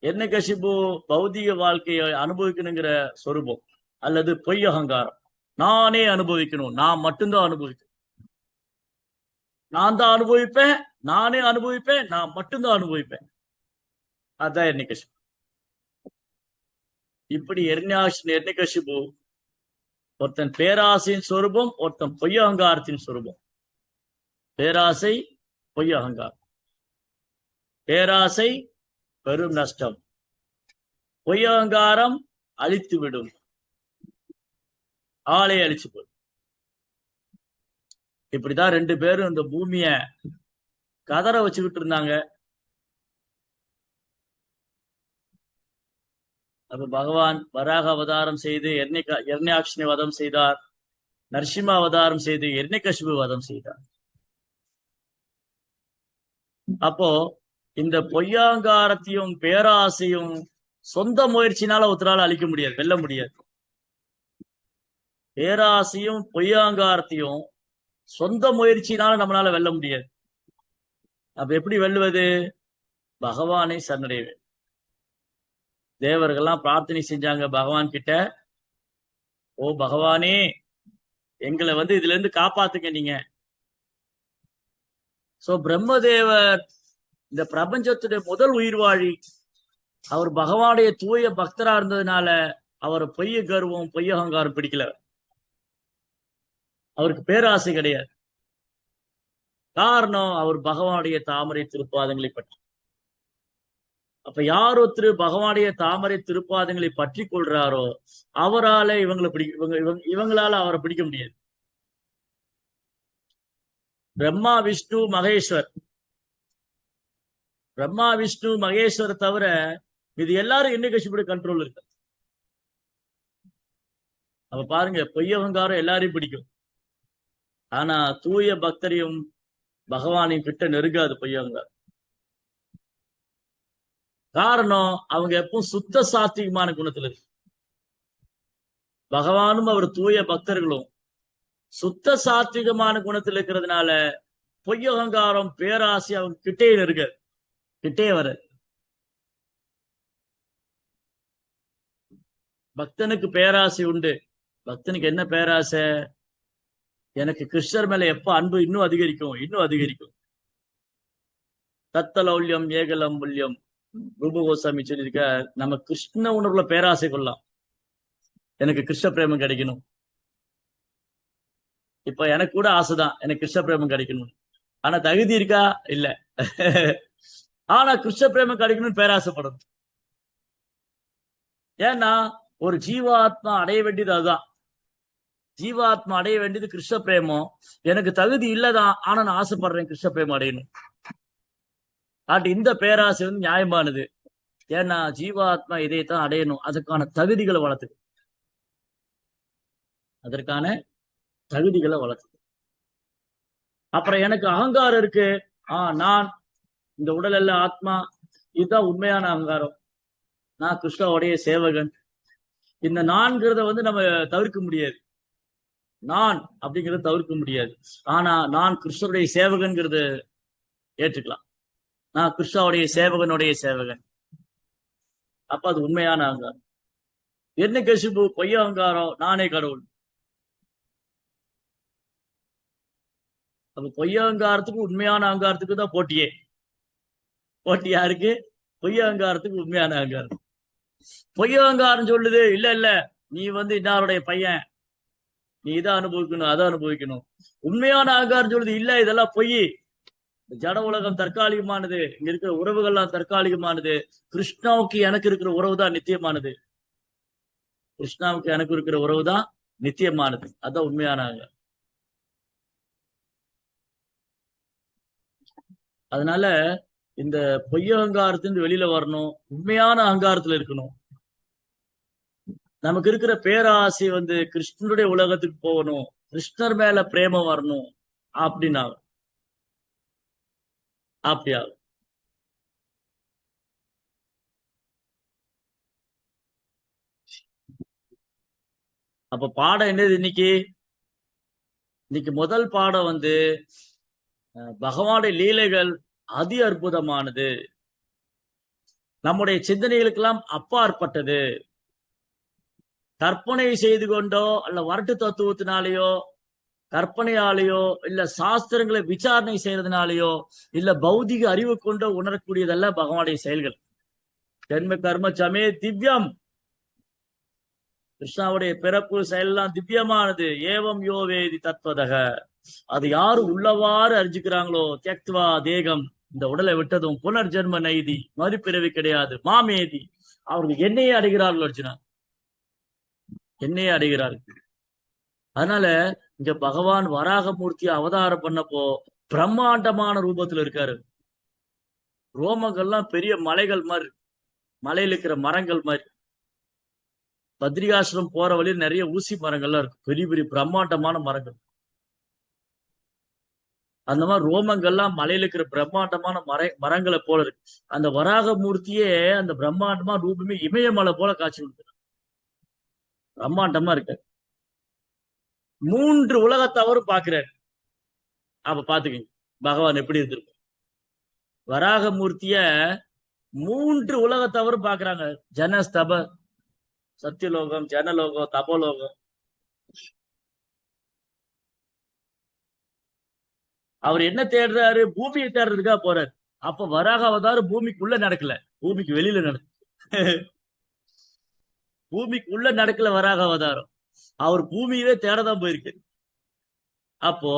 எர்ணிகசிபு பௌதிக வாழ்க்கையை அனுபவிக்கணுங்கிற சொரூபம், அல்லது பொய் அகங்காரம். நானே அனுபவிக்கணும், நான் மட்டும்தான் அனுபவிக்கணும், நான் தான் அனுபவிப்பேன், நானே அனுபவிப்பேன், நான் மட்டும்தான் அனுபவிப்பேன். அதுதான் எர்ணிகசிபு. இப்படி எர்ணிகசிபு ஒருத்தன் பேராசையின் சொரூபம், ஒருத்தன் பொய் அகங்காரத்தின் சொரூபம். பேராசை, பொய் அகங்காரம். பேராசை பெரும் நஷ்டம், பொய் அகங்காரம் அழித்து விடும், ஆளை அழிச்சு போடும். இப்படிதான் 2 பேரும் இந்த பூமிய கதற வச்சுக்கிட்டு இருந்தாங்க. அப்ப பகவான் வராக அவதாரம் செய்து எர்ணியாக்ஷனை வதம் செய்தார், நரசிம்ம அவதாரம் செய்து எர்ணிகசிபு வதம் செய்தார். அப்போ இந்த பொய்யாங்காரத்தையும் பேராசையும் சொந்த முயற்சினால ஒருத்தரால அழிக்க முடியாது, வெல்ல முடியாது. பேராசையும் பொய்யாங்காரத்தையும் சொந்த முயற்சினால நம்மளால வெல்ல முடியாது. அப்ப எப்படி வெல்லுவது? பகவானை சரணடைய. தேவர்கள்லாம் பிரார்த்தனை செஞ்சாங்க பகவான் கிட்ட, ஓ பகவானே, எங்களை வந்து இதுல இருந்து காப்பாத்துங்க நீங்க. சோ பிரம்மதேவர் இந்த பிரபஞ்சத்துடைய முதல் உயிர்வாழி, அவர் பகவானுடைய தூய பக்தரா இருந்ததுனால அவர் பொய்ய கர்வம், பொய்ய அகங்காரம் பிடிக்கல. அவருக்கு பேராசை கிடையாது. காரணம், அவர் பகவானுடைய தாமரை திருப்பாதங்களை பற்றி. அப்ப யார் ஒருத்தர் பகவானுடைய தாமரை திருப்பாதங்களை பற்றி கொள்றாரோ அவரால இவங்களை இவங்களால அவரை பிடிக்க முடியாது. பிரம்மா விஷ்ணு மகேஸ்வர், பிரம்மா விஷ்ணு மகேஸ்வர தவிர இது எல்லாரும் என்ன கஷ்டப்பட்டு கண்ட்ரோல் இருக்கு. அப்ப பாருங்க, பொய்யவங்காரம் எல்லாரையும் பிடிக்கும். ஆனா தூய பக்தரையும் பகவானையும் கிட்ட நெருங்காது பொய்யவங்காரம். காரணம் அவங்க எப்பவும் சுத்த சாத்விகமான குணத்துல இருக்கு. பகவானும் அவர் தூய பக்தர்களும் சுத்த சாத்விகமான குணத்தில் இருக்கிறதுனால பொய்யகங்காரம் பேராசை அவங்க கிட்டே இருக்க கிட்டே வர. பக்தனுக்கு பேராசை உண்டு. பக்தனுக்கு என்ன பேராசை? எனக்கு கிருஷ்ணர் மேல எப்ப அன்பு இன்னும் அதிகரிக்கும், இன்னும் அதிகரிக்கும். தத்தலௌல்யம் ஏகலம் முல்யம் ரூப கோசாமி சொல்லியிருக்க, நம்ம கிருஷ்ண உணர்வுல பேராசை கொள்ளலாம். எனக்கு கிருஷ்ண பிரேமம் கிடைக்கணும். இப்ப எனக்கு கூட ஆசைதான் எனக்கு கிருஷ்ண பிரேமம் கிடைக்கணும். ஆனா தகுதி இருக்கா? இல்ல. ஆனா கிருஷ்ண பிரேமம் கிடைக்கணும்னு பேராசைப்படணும். ஏன்னா ஒரு ஜீவாத்மா அடைய வேண்டியது அதுதான். ஜீவாத்மா அடைய வேண்டியது கிருஷ்ண பிரேமம். எனக்கு தகுதி இல்லதான், ஆனா நான் ஆசைப்படுறேன் கிருஷ்ண பிரேமம் அடையணும். இந்த பேராசை வந்து நியாயமானது. ஏன்னா ஜீவாத்மா இதைத்தான் அடையணும். அதுக்கான தகுதிகளை வளர்த்து, அதற்கான தகுதிகளை வளர்த்து. அப்புறம் எனக்கு அகங்காரம் இருக்கு. நான் இந்த உடல் அல்ல ஆத்மா, இதுதான் உண்மையான அகங்காரம். நான் கிருஷ்ணாவுடைய சேவகன். இந்த நான்கிறத வந்து நம்ம தவிர்க்க முடியாது. நான் அப்படிங்கறத தவிர்க்க முடியாது. ஆனா நான் கிருஷ்ணருடைய சேவகன்கிறத ஏற்றுக்கலாம். நான் கிருஷ்ணாவுடைய சேவகனுடைய சேவகன். அப்ப அது உண்மையான அகங்காரம். என்ன கசிப்பு பொய்ய அகங்காரம், நானே கடவுள். அப்ப பொய்ய அகங்காரத்துக்கு உண்மையான அகங்காரத்துக்கு தான் போட்டியே. போட்டி யாருக்கு? பொய்ய அகங்காரத்துக்கு உண்மையான அகங்காரம். பொய்ய அகங்காரம் சொல்லுது, இல்ல இல்ல நீ வந்து இன்னாருடைய பையன், நீ இதை அனுபவிக்கணும் அதை அனுபவிக்கணும். உண்மையான அகங்காரம் சொல்லுது, இல்ல இதெல்லாம் பொய். ஜட உலகம் தற்காலிகமானது, இங்க இருக்கிற உறவுகள்லாம் தற்காலிகமானது. கிருஷ்ணாவுக்கு எனக்கு இருக்கிற உறவு தான் நித்தியமானது. கிருஷ்ணாவுக்கு எனக்கு இருக்கிற உறவு தான் நித்தியமானது. அதான் உண்மையான அகங்காரம். அதனால இந்த பொய்ய அகங்காரத்திலிருந்து வெளியில வரணும், உண்மையான அகங்காரத்துல இருக்கணும். நமக்கு இருக்கிற பேராசை வந்து கிருஷ்ணனுடைய உலகத்துக்கு போகணும், கிருஷ்ணர் மேல பிரேமம் வரணும் அப்படின்னா அப்படியா. அப்ப பாடம் என்னது இன்னைக்கு? இன்னைக்கு முதல் பாடம் வந்து பகவானுடைய லீலைகள் அதி அற்புதமானது, நம்முடைய சிந்தனைகளுக்கெல்லாம் அப்பாற்பட்டது. கற்பனை செய்து கொண்டோ அல்ல வரட்டு தத்துவத்தினாலேயோ கற்பனையாலேயோ இல்ல சாஸ்திரங்களை விசாரணை செய்யறதுனாலேயோ இல்ல பௌதிக அறிவு கொண்டோ உணரக்கூடியதல்ல பகவானுடைய செயல்கள். ஜென்ம கர்ம சமே திவ்யம். கிருஷ்ணாவுடைய பிறப்பு செயல்லாம் திவ்யமானது. ஏவம் யோ வேதி தத்வதக. அது யாரு உள்ளவாறு அறிஞ்சுக்கிறாங்களோ, தியக்த்வா தேகம், இந்த உடலை விட்டதும் புனர்ஜென்ம நைதி, மறுபிறவி கிடையாது, மாமேதி, அவர்கள் என்னையே அடைகிறார்கள். அர்ஜுனா, என்னையே அடைகிறார்கள். அதனால இங்க பகவான் வராகமூர்த்தியை அவதாரம் பண்ணப்போ பிரம்மாண்டமான ரூபத்துல இருக்காரு. ரோமங்கள்லாம் பெரிய மலைகள் மாதிரி, மலையில இருக்கிற மரங்கள் மாதிரி. பத்ரிகாசிரம் போற வழியில் நிறைய ஊசி மரங்கள்லாம் இருக்கு, பெரிய பெரிய பிரம்மாண்டமான மரங்கள். அந்த மாதிரி ரோமங்கள்லாம் மலையில இருக்கிற பிரம்மாண்டமான மரங்களை போல இருக்கு. அந்த வராகமூர்த்தியே அந்த பிரம்மாண்டமா ரூபமே இமயமலை போல காட்சி கொடுக்குறாரு. பிரம்மாண்டமா இருக்க 3 உலகத்தவரும் பாக்குறாரு. அப்ப பாத்துக்கங்க பகவான் எப்படி இருந்திருக்கும். வராகமூர்த்திய 3 உலகத்தவரும் பாக்குறாங்க. ஜனஸ்தப, சத்தியலோகம், ஜனலோகம், தபோலோகம். அவர் என்ன தேடுறாரு? பூமியை தேடுறதுக்காக போறாரு. அப்ப வராக அவதாரம் பூமிக்குள்ள நடக்கல, பூமிக்கு வெளியில நடக்கு. பூமிக்குள்ள நடக்கல வராக அவதாரம். அவர் பூமியவே தேடதான் போயிருக்கு. அப்போ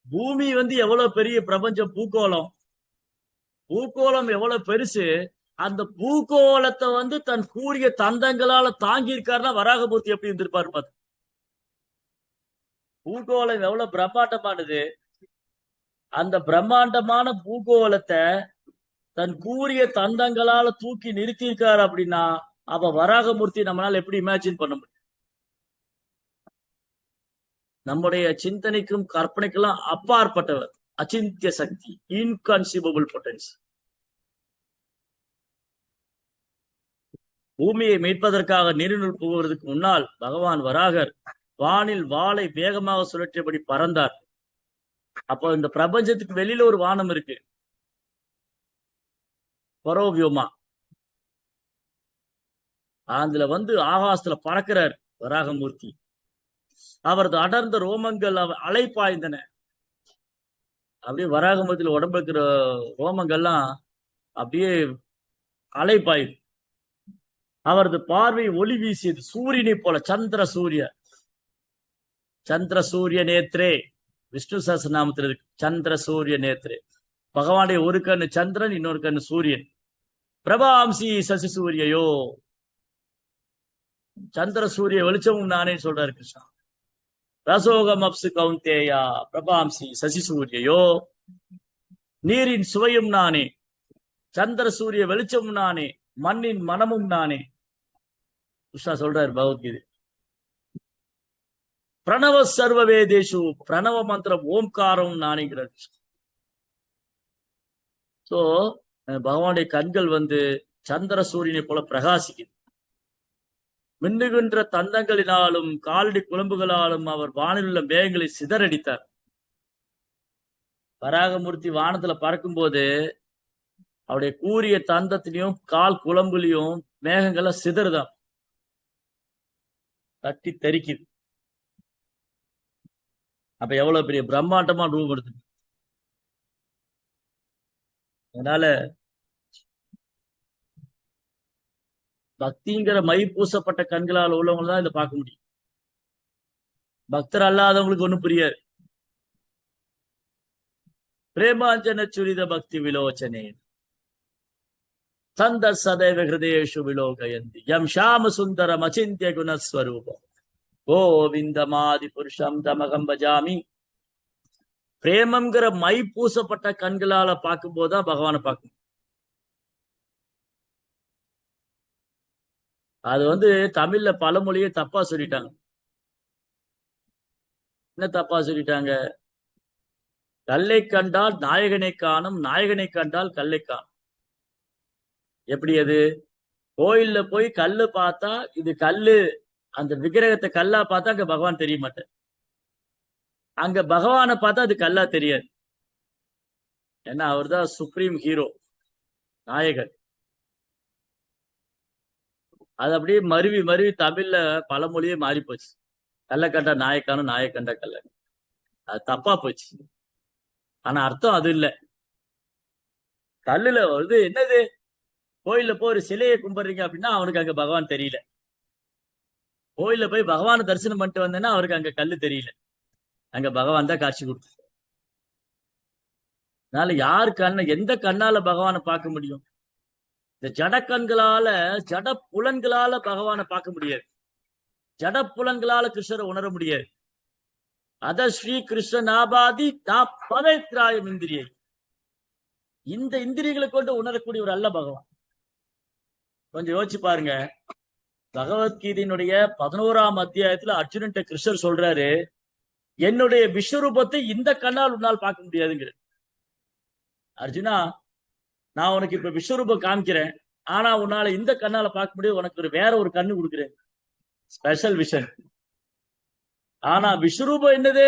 பூமி வந்து எவ்வளவு பெரிய பிரபஞ்சம், பூகோளம். பூகோளம் எவ்வளவு பெருசு. அந்த பூகோளத்தை தன் கூறிய தந்தங்களால தாங்கி இருக்காருன்னா வராகமூர்த்தி எப்படி இருந்திருப்பாரு பார்த்து. பூகோளம் எவ்வளவு பிரம்மாண்டமானது. அந்த பிரம்மாண்டமான பூகோளத்தை தன் கூறிய தந்தங்களால தூக்கி நிறுத்தியிருக்காரு அப்படின்னா அப்ப வராகமூர்த்தி நம்மளால எப்படி இமேஜின் பண்ண முடியும்? நம்முடைய சிந்தனைக்கும் கற்பனைக்கெல்லாம் அப்பாற்பட்டவர், அச்சிந்திய சக்தி, இன்கான்சிபபிள் பொட்டன்சி. பூமியை மீட்பதற்காக நீரினுள் புகுவதற்கு முன்னால் பகவான் வராகர் வானில் வாளை வேகமாக சுழற்றியபடி பறந்தார். அப்போ இந்த பிரபஞ்சத்துக்கு வெளியில ஒரு வானம் இருக்கு, பரோவியோமா. அதுல ஆகாசத்துல பறக்கிறார் வராகமூர்த்தி. அவரது அடர்ந்த ரோமங்கள் அலைப்பாய்ந்தன. அப்படியே வராகமூர்த்தியில உடம்பு இருக்கிற ரோமங்கள்லாம் அப்படியே அலைப்பாயுது. அவரது பார்வை ஒளி வீசியது சூரியனை போல. சந்திர சூரிய நேத்ரே, விஷ்ணு சஹஸ்ரநாமத்தில் இருக்கு சந்திர சூரிய நேத்ரே. பகவானுடைய ஒரு கண்ணு சந்திரன், இன்னொரு கண்ணு சூரியன். பிரபாம்சி சசி சூரியயோ, சந்திர சூரிய வெளிச்சமும் நானே சொல்றாரு கிருஷ்ணா. ரசோகம் அப்சு கவுந்தேயா பிரபாம்சி சசி சூரியயோ, நீரின் சுவையும் நானே, சந்திர சூரிய வெளிச்சமும் நானே, மண்ணின் மனமும் நானே. கிருஷ்ணா சொல்றாரு பகவத்கீதை. பிரணவ சர்வ வேதேஷு, பிரணவ மந்திரம் ஓம்காரம் நானேங்கிறார். சோ பகவானுடைய கண்கள் சந்திர சூரியனை போல பிரகாசிக்குது. மின்னுகின்ற தந்தங்களினாலும் காலடி குழம்புகளாலும் அவர் வானில் உள்ள மேகங்களை சிதறடித்தார். வராகமூர்த்தி வானத்துல பறக்கும் போது அவருடைய கூரிய தந்தத்திலையும் கால் குழம்புலையும் மேகங்களை சிதறுதான், தட்டி தெரிக்குது. அப்ப எவ்வளவு பெரிய பிரம்மாண்டமா ரூபம் எடுத்து. அதனால பக்திங்கிற மை பூசப்பட்ட கண்களால் உள்ளவங்க தான் இதை பார்க்க முடியும். பக்தர் அல்லாதவங்களுக்கு ஒண்ணும் புரியாது. பிரேமாஞ்சன சுரித பக்தி விலோச்சனே சந்த சதைவ ஹிருதேஷு விலோகயந்தி யம் ஷாம சுந்தரம் அச்சிந்திய குணஸ்வரூபம் கோவிந்தமாதி புருஷம் தமகம் பஜாமி. பிரேமங்கிற மை பூசப்பட்ட கண்களால பார்க்கும் போதுதான் பகவானை பார்க்கணும். அது தமிழ்ல பழமொழியே தப்பா சொல்லிட்டாங்க. என்ன தப்பா சொல்லிட்டாங்க? கல்லை கண்டால் நாயகனை காணும், நாயகனை கண்டால் கல்லை காணும். எப்படி அது? கோயில்ல போய் கல்லு பார்த்தா இது கல்லு, அந்த விக்கிரகத்தை கல்லா பார்த்தா அங்க பகவான் தெரிய மாட்டார். அங்க பகவானை பார்த்தா அது கல்லா தெரியாது. ஏன்னா அவர் தான் சுப்ரீம் ஹீரோ, நாயகன். அது அப்படியே மருவி மருவி தமிழ்ல பழமொழியே மாறி போச்சு. கல்ல கண்டா நாயக்கானும், நாயக்கண்டா கல்ல. அது தப்பா போச்சு. ஆனா அர்த்தம் அது இல்ல. கல்லுல என்னது, கோயில்ல போய் ஒரு சிலையை கும்பிடுறீங்க அப்படின்னா அவனுக்கு அங்க பகவான் தெரியல. கோயில்ல போய் பகவானை தரிசனம் பண்ணிட்டு வந்தேன்னா அவருக்கு அங்க கல்லு தெரியல, அங்க பகவான் தான் காட்சி கொடுத்து. அதனால யாரு எந்த கண்ணால பகவானை பார்க்க முடியும்? இந்த ஜட கண்களால, ஜட புலன்களால பகவானை பார்க்க முடியாது. ஜட புலன்களால கிருஷ்ணரை உணர முடியாது. அத ஸ்ரீ கிருஷ்ணநாபாதி பதைத்ராயம் இந்திரியை, இந்த இந்திரியங்களை கொண்டு உணரக்கூடியவர் அல்ல பகவான். கொஞ்சம் யோசிச்சு பாருங்க. பகவத்கீதையினுடைய 11ஆம் அத்தியாயத்துல அர்ஜுனன்ட்ட கிருஷ்ணர் சொல்றாரு, என்னுடைய விஸ்வரூபத்தை இந்த கண்ணால் உன்னால் பார்க்க முடியாதுங்கிற. அர்ஜுனா, நான் உனக்கு இப்ப விஸ்வரூபம் காமிக்கிறேன், ஆனா உன்னால இந்த கண்ணால பார்க்க முடியும். உனக்கு வேற ஒரு கண்ணு கொடுக்குறேன், ஸ்பெஷல் விஷன். ஆனா விஸ்வரூபம் என்னது?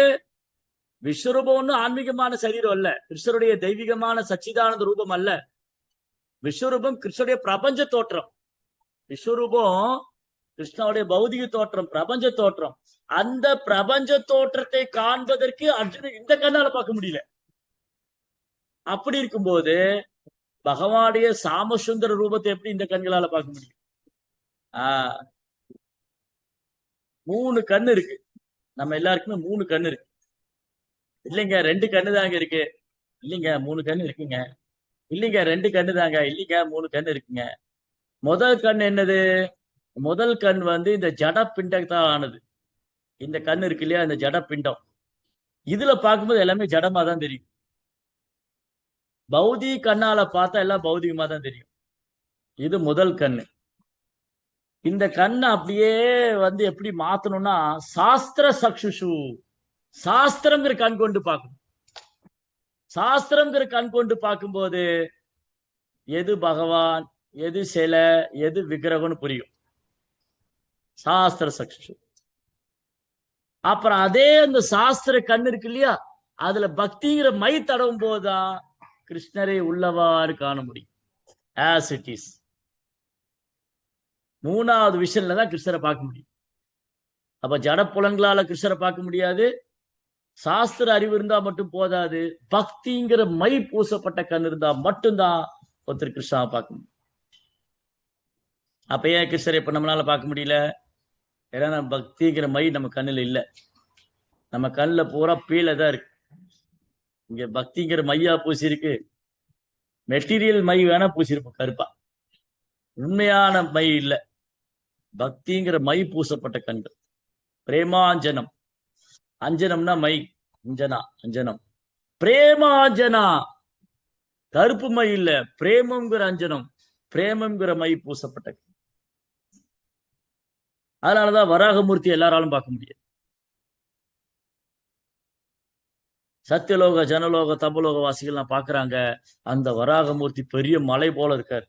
விஸ்வரூபம் ஒன்னும் ஆன்மீகமான சரீரம் அல்ல, கிருஷ்ணருடைய தெய்வீகமான சச்சிதானந்த ரூபம் அல்ல. விஸ்வரூபம் கிருஷ்ணருடைய பிரபஞ்ச தோற்றம். விஸ்வரூபம் கிருஷ்ணனுடைய பௌதிக தோற்றம், பிரபஞ்ச தோற்றம். அந்த பிரபஞ்ச தோற்றத்தை காண்பதற்கு அர்ஜுனன் இந்த கண்ணால பார்க்க முடியல. அப்படி இருக்கும்போது பகவானுடைய சாமசுந்தர ரூபத்தை எப்படி இந்த கண்களால பார்க்க முடியும்? 3 கண்ணு இருக்கு. நம்ம எல்லாருக்குமே 3 கண்ணு இருக்கு. இல்லைங்க 2 கண்ணு தாங்க இருக்கு. இல்லைங்க 3 கண்ணு இருக்குங்க. இல்லைங்க, 2 கண்ணு தாங்க. இல்லைங்க, 3 கண்ணு இருக்குங்க. முதல் கண் என்னது? முதல் கண் வந்து இந்த ஜட பிண்டத்தால் ஆனது. இந்த கண் இருக்கு இல்லையா, இந்த ஜட பிண்டம். இதுல பார்க்கும்போது எல்லாமே ஜடமா தான் தெரியும். பௌதிக கண்ணால பார்த்தா எல்லாம் பௌதிகமா தான் தெரியும். இது முதல் கண்ணு. இந்த கண்ணை அப்படியே வந்து எப்படி மாத்தணும்னா, சாஸ்திர சக்ஷுஷு, சாஸ்திரங்கிற கண் கொண்டு பார்க்கணும். சாஸ்திரங்கிற கண் கொண்டு பார்க்கும்போது எது பகவான், எது சிலை, எது விக்கிரகம்னு புரியும். சாஸ்திர சக்ஷுஷு. அப்புறம் அதே அந்த சாஸ்திர கண் இருக்கு இல்லையா, அதுல பக்திங்கிற மை தடவும் போதுதான் கிருஷ்ணரை உள்ளவாறு காண முடியும். As it is. 3வது விஷயம்ல தான் கிருஷ்ணரை பார்க்க முடியும். அப்ப ஜட புலங்களால கிருஷ்ணரை பார்க்க முடியாது. சாஸ்திர அறிவு இருந்தா மட்டும் போதாது. பக்திங்கிற மை பூசப்பட்ட கண் இருந்தா மட்டும்தான் ஒருத்தர் கிருஷ்ணாவை பார்க்க முடியும். அப்ப ஏன் கிருஷ்ணரை இப்ப நம்மளால பார்க்க முடியல? ஏன்னா நம்ம பக்திங்கிற மை நம்ம கண்ணுல இல்ல. நம்ம கண்ணுல பூரா பீல தான் இருக்கு. இங்க பக்திங்கிற மையா பூசி இருக்கு. மெட்டீரியல் மை வேணா பூசிருப்போம் கருப்பா. உண்மையான மை இல்ல. பக்திங்கிற மை பூசப்பட்ட கண்கள். பிரேமாஞ்சனம். அஞ்சனம்னா மை. அஞ்சனா, அஞ்சனம். பிரேமாஞ்சனா, கருப்பு மை இல்ல, பிரேமங்கிற அஞ்சனம், பிரேமங்கிற மை பூசப்பட்ட. அதனாலதான் வராகமூர்த்தி எல்லாராலும் பார்க்க முடியாது. சத்தியலோக, ஜனலோக, தபலோக வாசிகள்லாம் பாக்குறாங்க, அந்த வராகமூர்த்தி பெரிய மலை போல இருக்காரு.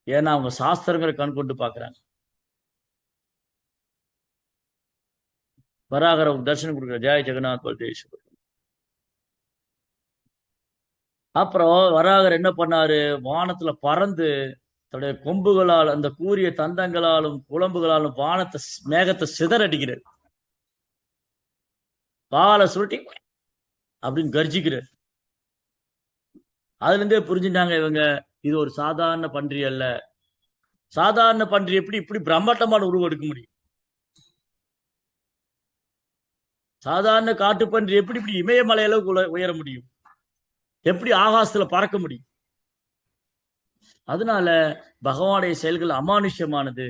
ஏன்னா அவங்க சாஸ்திரங்களை கண் கொண்டு பாக்குறாங்க. வராகர தரிசனம் கொடுக்குற. ஜெய ஜெகநாத் பல்தேஸ்வர். அப்புறம் வராகர் என்ன பண்ணாரு? வானத்துல பறந்து தன்னுடைய கொம்புகளால், அந்த கூரிய தந்தங்களாலும் குழம்புகளாலும் வானத்தை, மேகத்தை சிதறடிக்கிறார். பாலை சுருட்டி அப்படின்னு கர்ஜிக்கிறார். அதுல இருந்தே புரிஞ்சுட்டாங்க இவங்க, இது ஒரு சாதாரண பன்றி அல்ல. சாதாரண பன்றி எப்படி இப்படி பிரம்மாண்டமான உருவம் எடுக்க முடியும்? சாதாரண காட்டுப்பன்றி எப்படி இப்படி இமயமலையில உயர முடியும்? எப்படி ஆகாசத்துல பறக்க முடியும்? அதனால பகவானுடைய செயல்கள் அமானுஷ்யமானது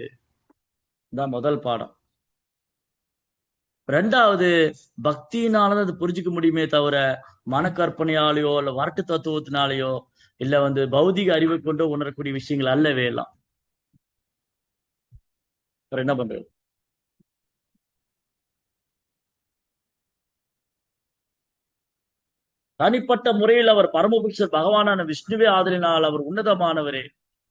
தான் முதல் பாடம். 2வது, பக்தியினாலதான் அது புரிஞ்சுக்க முடியுமே தவிர மனக்கற்பனையாலேயோ இல்ல வரட்டு தத்துவத்தினாலேயோ இல்ல வந்து பௌதிக அறிவை கொண்டு உணரக்கூடிய விஷயங்கள் அல்லவே எல்லாம். அப்புறம் என்ன பண்றது? தனிப்பட்ட முறையில் அவர் பரமபுருஷர் பகவானான விஷ்ணுவே ஆதலினால் அவர் உன்னதமானவரே.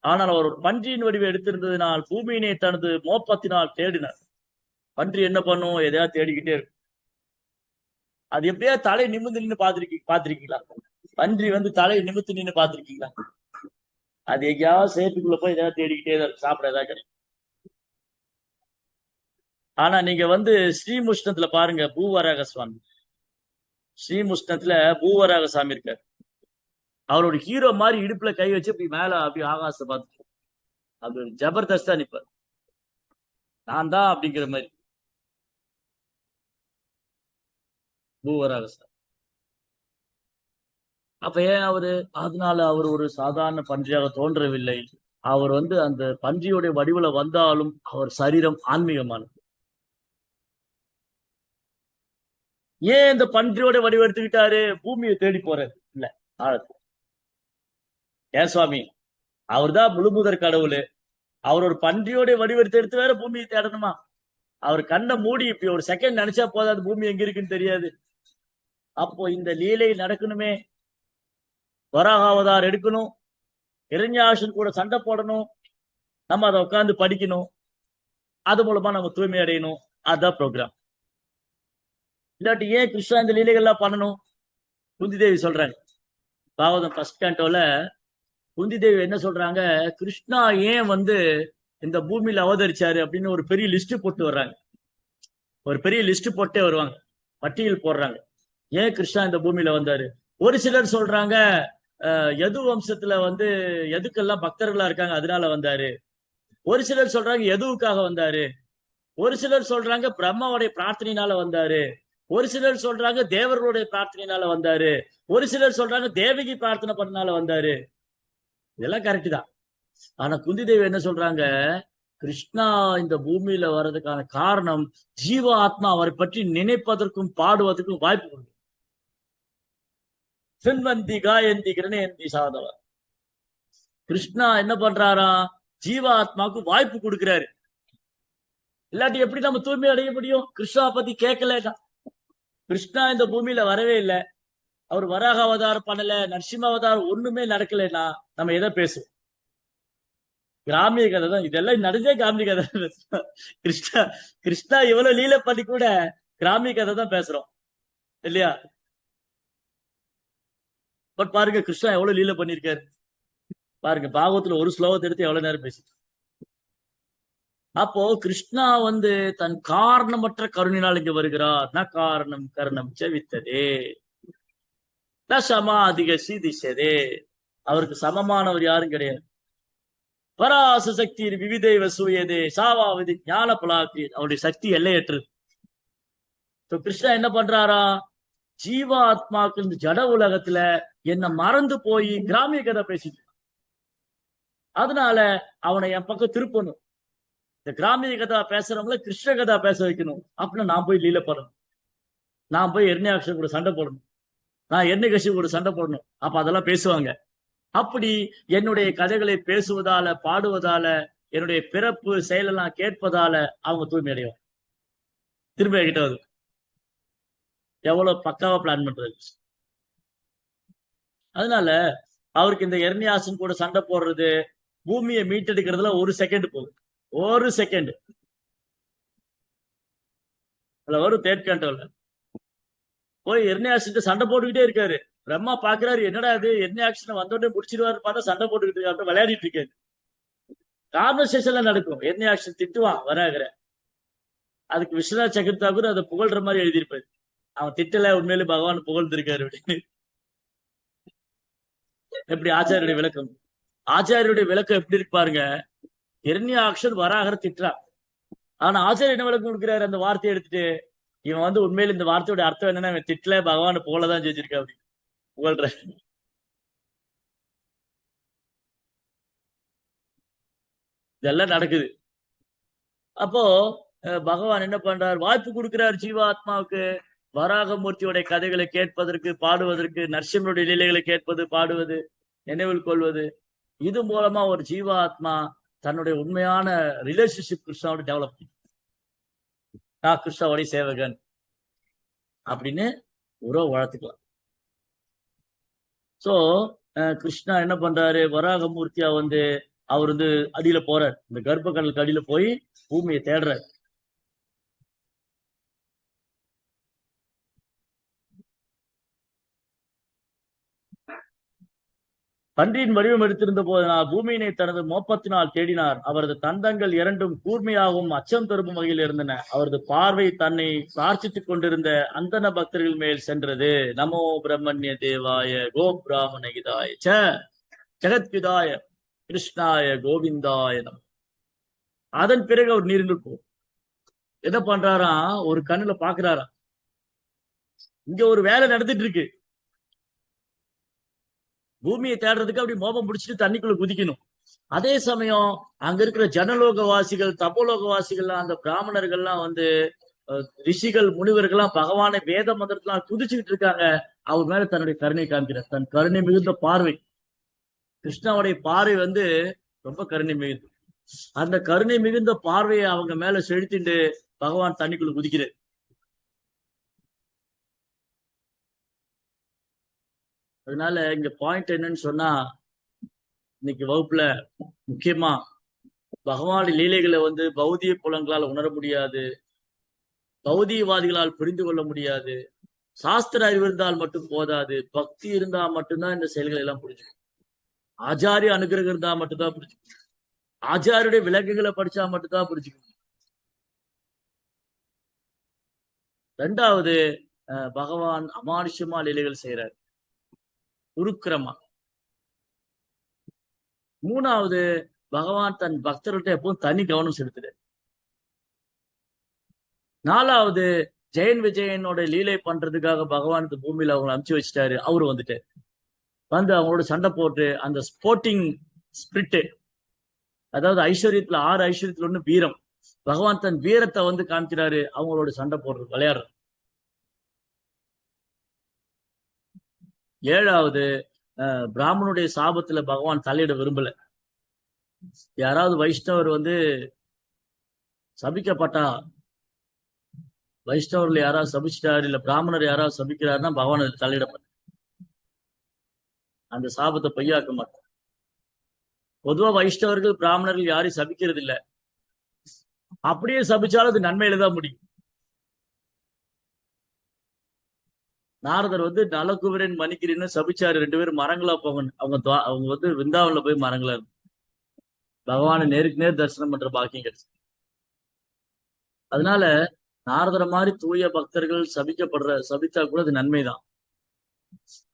ஆனால் அவர் ஒரு பன்றியின் வடிவை எடுத்திருந்ததினால் பூமியினை தனது மோப்பத்தினால் தேடினார். பன்றி என்ன பண்ணும்? எதையாவது தேடிக்கிட்டே இருக்கும். அது எப்படியா தலை நிமிர்ந்து நின்று பாத்திருக்கீங்களா? பன்றி வந்து தலை நிமிர்ந்து நின்று பாத்திருக்கீங்களா? அது எங்கேயாவது சேத்துக்குள்ள போய் எதாவது தேடிக்கிட்டே தான் சாப்பிட ஏதாவது கிடைக்கும். ஆனா நீங்க வந்து ஸ்ரீமுஷ்ணத்துல பாருங்க, பூவராக சுவாமி. ஸ்ரீமுஷ்ணத்துல பூவராக சாமி இருக்காரு. அவரோட ஹீரோ மாதிரி இடுப்புல கை வச்சு அப்படி மேல அப்படி ஆகாசத்தை பார்த்துட்டு அப்படி ஜபர்தஸ்தா நிப்பார். நான் தான் அப்படிங்கிற மாதிரி பூவராக சாமி. அப்ப ஏன் அவரு? அதனால அவர் ஒரு சாதாரண பன்றியாக தோன்றவில்லை. அவர் வந்து அந்த பன்றியோடைய வடிவுல வந்தாலும் அவர் சரீரம் ஆன்மீகமானது. ஏன் இந்த பன்றியோட வடிவம் எடுத்துக்கிட்டாரு? பூமியை தேடி போறாரு இல்ல, ஆழத்து. ஏன் சுவாமி, அவர் தான் முழுமுதற் கடவுள். அவர் ஒரு பன்றியோட வடிவெடுத்து எடுத்து வேற பூமியை தேடணுமா? அவர் கண்ணை மூடி இப்படி ஒரு செகண்ட் நினைச்சா போதாது, பூமி எங்க இருக்குன்னு தெரியாது. அப்போ இந்த லீலை நடக்கணுமே, வராகாவதார் எடுக்கணும், இரண்யாசன் கூட சண்டை போடணும், நம்ம அதை உட்காந்து படிக்கணும், அது மூலமா நம்ம தூய்மை அடையணும். அதுதான் ப்ரோக்ராம். இல்லாட்டி ஏன் கிருஷ்ணா இந்த லீலைகள்லாம் பண்ணணும்? குந்தி தேவி சொல்றாங்க, பாகவதம் ஃபர்ஸ்ட் கேண்டோல குந்தி தேவி என்ன சொல்றாங்க, கிருஷ்ணா ஏன் வந்து இந்த பூமியில அவதரிச்சாரு அப்படின்னு ஒரு பெரிய லிஸ்ட் போட்டு வர்றாங்க. ஒரு பெரிய லிஸ்ட் போட்டே வருவாங்க, பட்டியல் போடுறாங்க. ஏன் கிருஷ்ணா இந்த பூமியில வந்தாரு? ஒரு சிலர் சொல்றாங்க யது வம்சத்துல வந்து எதுக்கெல்லாம் பக்தர்களா இருக்காங்க அதனால வந்தாரு. ஒரு சிலர் சொல்றாங்க எதுவுக்காக வந்தாரு. ஒரு சிலர் சொல்றாங்க பிரம்மாவுடைய பிரார்த்தனையினால வந்தாரு. ஒரு சிலர் சொல்றாங்க தேவர்களுடைய பிரார்த்தனையினால வந்தாரு, ஒரு சிலர் சொல்றாங்க தேவகி பிரார்த்தனை பண்ணனால வந்தாரு. இதெல்லாம் கரெக்ட் தான். ஆனா குந்தி தேவி என்ன சொல்றாங்க, கிருஷ்ணா இந்த பூமியில வர்றதுக்கான காரணம் ஜீவ ஆத்மா அவரை பற்றி நினைப்பதற்கும் பாடுவதற்கும் வாய்ப்பு கொடுக்கும். சின்வந்தி காயந்தி கிரணயந்தி சாதவ. கிருஷ்ணா என்ன பண்றாரா, ஜீவ ஆத்மாவுக்கு வாய்ப்பு கொடுக்கிறாரு. இல்லாட்டி எப்படி நம்ம தூய்மை அடைய முடியும்? கிருஷ்ணா பத்தி கேட்கலன்னா. கிருஷ்ணா இந்த பூமியில வரவே இல்லை, அவர் வராக அவதாரம் பண்ணல, நரசிம்ம அவதாரம் ஒண்ணுமே நடக்கலைன்னா நம்ம எதை பேசுவோம்? கிராமிய கதை தான் இதெல்லாம் நடந்தே. கிராமிய கதை கிருஷ்ணா கிருஷ்ணா இவ்வளவு லீல பண்ணி கூட கிராமிய கதை தான் பேசுறோம் இல்லையா? பட் பாருங்க கிருஷ்ணா எவ்வளவு லீல பண்ணிருக்காரு பாருங்க. பாகவத்துல ஒரு ஸ்லோகத்தை எடுத்து எவ்வளவு நேரம் பேசி. அப்போ கிருஷ்ணா தன் காரணமற்ற கருணினால் இங்க வருகிறார். ந காரணம் கர்ணம் செவித்ததே ந சமாதிக சீதிஷதே. அவருக்கு சமமானவர் யாரும் கிடையாது. பராச சக்தி விவிதேவ சூயதே சாவாவதி ஞான பலாக்கி. அவருடைய சக்தி எல்லையற்றது. கிருஷ்ணா என்ன பண்றாரா, ஜீவாத்மாக்கு இந்த ஜட உலகத்துல என்ன மறந்து போய் கிராமிய கதை பேசிட்டு, அதனால அவனை என் பக்கம் திருப்பணும். இந்த கிராமிய கதா பேசுறவங்கள கிருஷ்ண கதா பேச வைக்கணும். அப்படின்னா நான் போய் லீல பண்ணணும், நான் போய் எர்ணியாக்ஷன் கூட சண்டை போடணும், நான் என்ன கட்சி கூட சண்டை போடணும். அப்ப அதெல்லாம் பேசுவாங்க. அப்படி என்னுடைய கதைகளை பேசுவதால, பாடுவதால, என்னுடைய பிறப்பு செயலெல்லாம் கேட்பதால அவங்க தூய்மை அடையும். திரும்ப கிட்ட வந்து எவ்வளவு பக்காவா பிளான் பண்றது. அதனால அவருக்கு இந்த எர்ணியாசன் கூட சண்டை போடுறது, பூமியை மீட்டெடுக்கிறதுல ஒரு செகண்ட் போகுது. ஒரு செகண்ட் அதுல வரும் தேர்ட் கண்ட்ரோல்ல போய் எர்ணியாசன் சண்டை போட்டுக்கிட்டே இருக்காரு. பிரம்மா பாக்குறாரு, என்னடா இது எர்ணியாக்ஷன் வந்தோடனே முடிச்சிருவாரு பார்த்தா சண்டை போட்டுக்கிட்டு இருக்காரு, விளையாடிட்டு இருக்காரு. கான்வர்சேஷன்ல நடக்கும். எர்ணியாக்ஷன் திட்டுவான் வராகிற. அதுக்கு விஸ்வநாத் சக்கரதாக்கூர் அதை புகழ்ற மாதிரி எழுதியிருப்பாரு. அவன் திட்டல, உண்மையிலே பகவான் புகழ்ந்திருக்காரு அப்படின்னு. எப்படி ஆச்சாரியுடைய விளக்கம், ஆச்சாரியுடைய விளக்கம் எப்படி இருக்கு பாருங்க. எர்ணியாக்ஷன் வராகர திட்டுறான். ஆனா ஆச்சாரியர் என்ன விளக்கம் கொடுக்கிறாரு, அந்த வார்த்தையை எடுத்துட்டு, இவன் உண்மையில இந்த வார்த்தையோட அர்த்தம் என்னன்னா, இவன் திட்டல, பகவான் புகழதான் செஞ்சிருக்கா அப்படி புகழ்ற. இதெல்லாம் நடக்குது. அப்போ பகவான் என்ன பண்றார், வாய்ப்பு கொடுக்கிறார் ஜீவாத்மாவுக்கு. வராகமூர்த்தியோடைய கதைகளை கேட்பதற்கு, பாடுவதற்கு, நரசிம்மருடைய லீலைகளை கேட்பது, பாடுவது, நினைவில் கொள்வது. இது மூலமா ஒரு ஜீவாத்மா தன்னுடைய உண்மையான ரிலேஷன்ஷிப் கிருஷ்ணாவோட டெவலப். நான் கிருஷ்ணாவோடைய சேவகன் அப்படின்னு உறவு வளர்த்துக்கலாம். சோ கிருஷ்ணா என்ன பண்றாரு, வராகமூர்த்தியா அவர் அடியில போறார். இந்த கர்ப்ப கடலுக்கு அடியில போய் பூமியை தேடுறார். பன்றியின் வடிவம் எடுத்திருந்த போதனால் பூமியினை தனது மோப்பத்தினால் தேடினார். அவரது தந்தங்கள் இரண்டும் கூர்மையாகவும் அச்சம் தரும் வகையில் இருந்தன. அவரது பார்வை தன்னை பிரார்த்தித்துக் கொண்டிருந்த அந்தன பக்தர்கள் மேல் சென்றது. நமோ பிரம்மண்ய தேவாய கோ பிராமண கிதாய ஜெகத்கிதாய கிருஷ்ணாய கோவிந்தாய நம. அதன் பிறகு அவர் நீரில் போ என்ன பண்றாரா, ஒரு கண்ணுல பாக்குறாரா, இங்க ஒரு வேலை நடந்துட்டு இருக்கு. பூமியை தேடுறதுக்கு அப்படி மோபம் முடிச்சுட்டு தண்ணிக்குள்ள குதிக்கணும். அதே சமயம் அங்க இருக்கிற ஜனலோகவாசிகள், தபோலோகவாசிகள்லாம், அந்த பிராமணர்கள்லாம் ரிஷிகள், முனிவர்கள்லாம் பகவானை வேத மந்திரத்தெல்லாம் குதிச்சுக்கிட்டு இருக்காங்க. அவர் மேல தன்னுடைய கருணை காமிக்கிறார். தன் கருணை மிகுந்த பார்வை. கிருஷ்ணாவுடைய பார்வை ரொம்ப கருணை மிகுந்து. அந்த கருணை மிகுந்த பார்வையை அவங்க மேல செலுத்திட்டு பகவான் தண்ணிக்குள்ள குதிக்கிறார். அதனால இங்க பாயிண்ட் என்னன்னு சொன்னா, இன்னைக்கு வகுப்புல முக்கியமா பகவான் லீலைகளை பௌதிக புலங்களால் உணர முடியாது, பௌதிகவாதிகளால் புரிந்து கொள்ள முடியாது. சாஸ்திர அறிவு இருந்தால் மட்டும் போதாது, பக்தி இருந்தா மட்டும்தான் இந்த செயல்களை எல்லாம் புரிஞ்சுக்கும். ஆச்சாரிய அனுகிரகம் இருந்தா மட்டும்தான் புரிஞ்சுக்கும். ஆச்சாரியுடைய விளக்குகளை படிச்சா மட்டும்தான் புரிஞ்சுக்கும். ரெண்டாவது, பகவான் அமானுஷ்யமா லீலைகள் செய்யறார், உருக்கிரமா. மூணாவது, பகவான் தன் பக்தர்கிட்ட எப்பவும் தனி கவனம் செலுத்துறார். நாலாவது, ஜெயன் விஜயனோட லீலை பண்றதுக்காக பகவான் இந்த பூமியில அவங்களை அனுப்பிச்சு வச்சுட்டாரு. அவரு வந்துட்டு வந்து அவங்களோட சண்டை போட்டு அந்த ஸ்போர்ட்டிங் ஸ்பிரிட், அதாவது ஐஸ்வர்யத்துல 6 ஐஸ்வர்யத்துல ஒண்ணு வீரம். பகவான் தன் வீரத்தை வந்து காமிக்கிறாரு, அவங்களோட சண்டை போடுறது, விளையாடுறது. 7வது, பிராமணுடைய சாபத்துல பகவான் தலையிட விரும்பல. யாராவது வைஷ்ணவர் வந்து சபிக்கப்பட்டா, வைஷ்ணவர்கள் யாராவது சபிச்சிட்டாரு, இல்ல பிராமணர் யாராவது சபிக்கிறாருன்னா பகவான் அதுக்கு தலையிட மாட்டார். அந்த சாபத்தை பொய்யாக்க மாட்டார். பொதுவா வைஷ்ணவர்கள் பிராமணர்கள் யாரையும் சபிக்கிறது இல்ல. அப்படியே சபிச்சாலும் அது நன்மையில தான் முடியும். நாரதர் வந்து நலகுபரன் மணிக்கிறன்னு சபிச்சாரு, 2 பேரும் மரங்களா போகணும். அவங்க வந்து விருந்தாவன்ல போய் மரங்களா இருக்கும். பகவானை நேருக்கு நேர் தரிசனம் பண்ற பாக்கியம் கிடைச்சு. அதனால நாரதர மாதிரி தூய பக்தர்கள் சபித்தா கூட அது நன்மைதான்.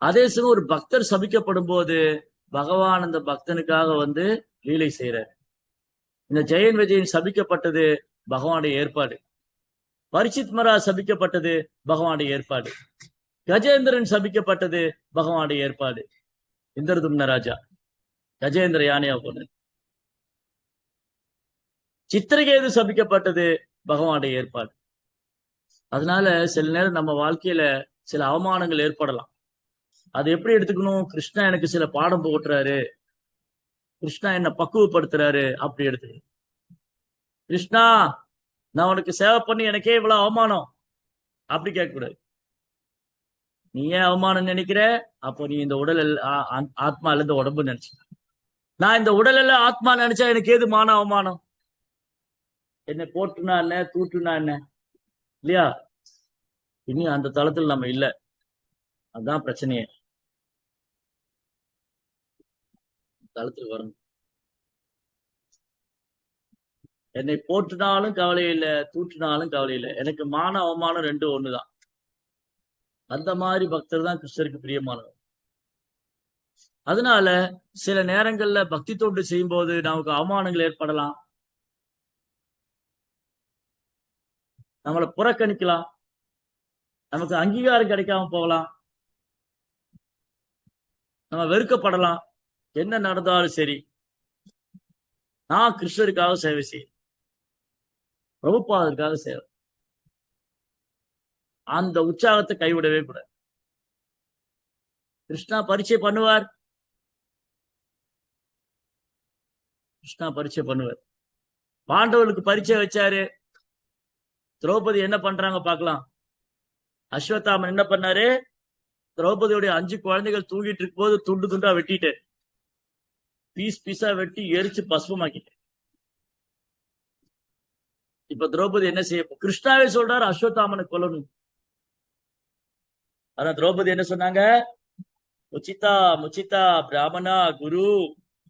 அதே சமயம் ஒரு பக்தர் சபிக்கப்படும் போது பகவான் அந்த பக்தனுக்காக வந்து லீலை செய்யறார். இந்த ஜெயன் விஜயன் சபிக்கப்பட்டது பகவானுடைய ஏற்பாடு. பரிசித் மகாராஜ் சபிக்கப்பட்டது பகவானுடைய ஏற்பாடு. கஜேந்திரன் சபிக்கப்பட்டது பகவானுடைய ஏற்பாடு. இந்திரதும்ன ராஜா கஜேந்திர யானையா போன. சித்திரகேது சபிக்கப்பட்டது பகவானுடைய ஏற்பாடு. அதனால சில நேரம் நம்ம வாழ்க்கையில சில அவமானங்கள் ஏற்படலாம். அது எப்படி எடுத்துக்கணும்? கிருஷ்ணா எனக்கு சில பாடம் போட்டுறாரு, கிருஷ்ணா என்ன பக்குவப்படுத்துறாரு, அப்படி எடுத்துக்கணும். கிருஷ்ணா நான் உனக்கு சேவை பண்ணி எனக்கே இவ்வளவு அவமானம், அப்படி கேட்கக்கூடாது. நீ ஏன் அவமானம் நினைக்கிற? அப்போ நீ இந்த உடல் ஆத்மா இந்த உடம்பு நினைச்ச. நான் இந்த உடல் எல்லாம் ஆத்மா நினைச்சா எனக்கு ஏது மான அவமானம்? என்னை போட்டுனா என்ன, தூட்டுனா என்ன, இல்லையா? இனி அந்த தளத்தில் நம்ம இல்ல. அதுதான் பிரச்சனையே. தளத்துக்கு வரணும். என்னை போட்டுனாலும் கவலை இல்லை, தூட்டினாலும் கவலை இல்லை. எனக்கு மான அவமானம் 2 ஒண்ணுதான். அந்த மாதிரி பக்தர் தான் கிருஷ்ணருக்கு பிரியமானவர். அதனால சில நேரங்கள்ல பக்தி தொண்டு செய்யும் போது நமக்கு அவமானங்கள் ஏற்படலாம். நம்மளை புறக்கணிக்கலாம், நமக்கு அங்கீகாரம் கிடைக்காம போகலாம், நம்ம வெறுக்கப்படலாம். என்ன நடந்தாலும் சரி, நான் கிருஷ்ணருக்காக சேவை செய்ய, பிரபுபாதருக்காக சேவை, அந்த உற்சாகத்தை கைவிடவே கூடாது. கிருஷ்ணா பரிச்சை பண்ணுவார், கிருஷ்ணா பரிச்சை பண்ணுவார். பாண்டவர்களுக்கு பரிச்சை வச்சாரு. திரௌபதி என்ன பண்றாங்க பார்க்கலாம். அஸ்வத்தாமன் என்ன பண்ணாரு? திரௌபதியுடைய 5 குழந்தைகள் தூங்கிட்டு இருக்கும் போது துண்டு துண்டா வெட்டிட்டு, பீஸா வெட்டி எரிச்சு பஸ்பமாக்கிட்டு. இப்ப திரௌபதி என்ன செய்ய? கிருஷ்ணாவே சொல்றாரு அஸ்வத்தாமனை கொல்லணும். அதான் திரௌபதி என்ன சொன்னாங்க? முச்சிதா பிராமணா குரு,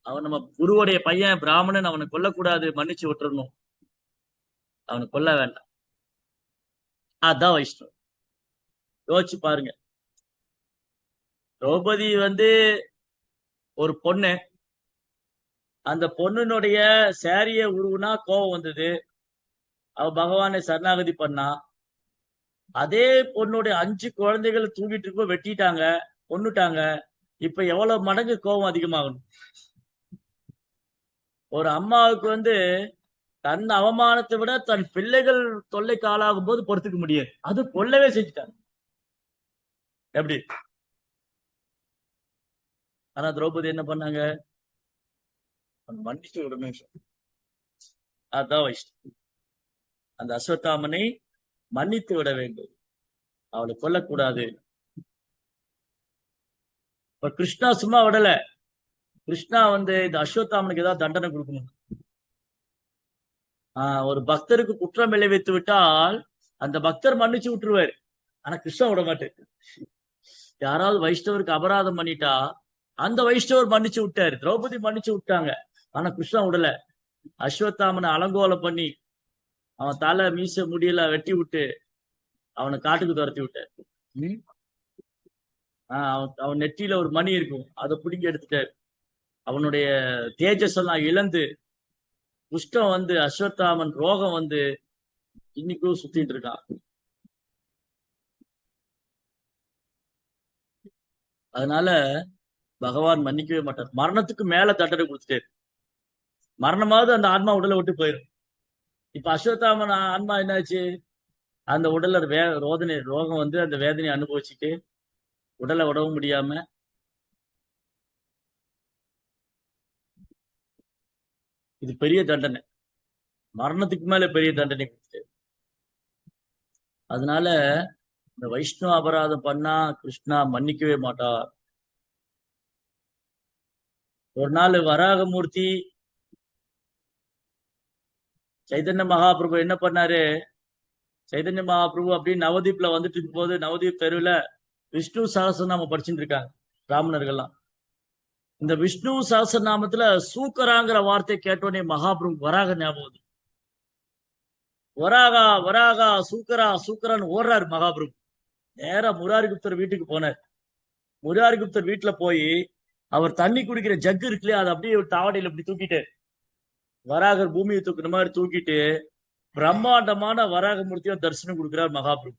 அவன் நம்ம குருவுடைய பையன் பிராமணன், அவனை கொல்லக்கூடாது, மன்னிச்சு விட்டுறணும், அவனை கொல்ல வேண்டாம். அதான் வைஷ்ணவம். யோசிச்சு பாருங்க. திரௌபதி வந்து ஒரு பொண்ணு, அந்த பொண்ணுனுடைய சேரிய உருவுனா கோபம் வந்தது, அவ பகவானை சரணாகதி பண்ணா. அதே பொண்ணுடைய 5 குழந்தைகள் தூங்கிட்டு இருக்க வெட்டிட்டாங்க, கொன்னுட்டாங்க. இப்ப எவ்வளவு மடங்கு கோபம் அதிகமாகணும்? ஒரு அம்மாவுக்கு வந்து தன் அவமானத்தை விட தன் பிள்ளைகள் தொல்லைக்கு ஆளாகும் போது பொறுத்துக்க முடியாது, அது கொல்லவே செஞ்சுட்டாங்க. எப்படி? ஆனா திரௌபதி என்ன பண்ணாங்க? மன்னிச்சு விடணும். அதான் வைஷ்ணவம். அந்த அஸ்வத்தாமனை மன்னித்து விட வேண்டும், அவளை கொல்லக்கூடாது. இப்ப கிருஷ்ணா சும்மா விடல. கிருஷ்ணா வந்து இந்த அஸ்வத்தாமனுக்கு ஏதாவது தண்டனை கொடுக்கணும். ஒரு பக்தருக்கு குற்றம் விளைவித்து விட்டால் அந்த பக்தர் மன்னிச்சு விட்டுருவாரு, ஆனா கிருஷ்ணா விட மாட்டாரு. யாராவது வைஷ்ணவருக்கு அபராதம் பண்ணிட்டா அந்த வைஷ்ணவர் மன்னிச்சு விட்டாரு, திரௌபதி மன்னிச்சு விட்டாங்க, ஆனா கிருஷ்ணா விடல. அஸ்வத்தாமனை அலங்கோலம் பண்ணி அவன் தலை மீச முடியல வெட்டி விட்டு அவனை காட்டுக்கு துரத்தி விட்டார். அவன் நெற்றியில ஒரு மணி இருக்கும், அதை பிடிங்கி எடுத்துட்டாரு. அவனுடைய தேஜஸ் எல்லாம் இழந்து குஷ்டம் வந்து அஸ்வத்தாமன் ரோகம் வந்து இன்னைக்கும் சுத்திட்டு இருக்கான். அதனால பகவான் மன்னிக்கவே மாட்டார். மரணத்துக்கு மேல தண்டனை கொடுத்துட்டாரு. மரணமாவது அந்த ஆன்மா உடலை விட்டு போயிடும். இப்ப அஸ்வத்தாமன் ஆன்மா என்னாச்சு? அந்த உடல்ல ரோகம் வந்து அந்த வேதனையை அனுபவிச்சுட்டு உடலை விடவும் முடியாம, இது பெரிய தண்டனை, மரணத்துக்கு மேல பெரிய தண்டனை கொடுத்துட்டாரு. அதனால இந்த வைஷ்ணவ அபராதம் பண்ணா கிருஷ்ணா மன்னிக்கவே மாட்டார். ஒரு நாள் வராகமூர்த்தி சைதன்ய மகாபிரபு என்ன பண்ணாரு? சைதன்ய மகாபிரபு அப்படின்னு நவதீப்ல வந்துட்டு இருக்கும் போது, நவதீப் தெருவுல விஷ்ணு சகஸ்ரநாமம் படிச்சுட்டு இருக்காங்க பிராமணர்கள்லாம். இந்த விஷ்ணு சகஸ்ரநாமத்துல சூக்கராங்கிற வார்த்தை கேட்டோடனே மகாபிரபு வராக ஞாபகம், வராகா வராகா சூக்கரா சூக்கரான்னு ஓடுறாரு மகாபிரபு. நேரா முராரி குப்தர் வீட்டுக்கு போனார். முராரி குப்தர் வீட்டுல போய் அவர் தண்ணி குடிக்கிற ஜக்கு இருக்குல்லையா, அதை அப்படியே தாவடையில இப்படி தூக்கிட்டு, வராகர் பூமியை தூக்குற மாதிரி தூக்கிட்டு பிரம்மாண்டமான வராகமூர்த்தியா தரிசனம் கொடுக்கிறார் மகாபிரபு.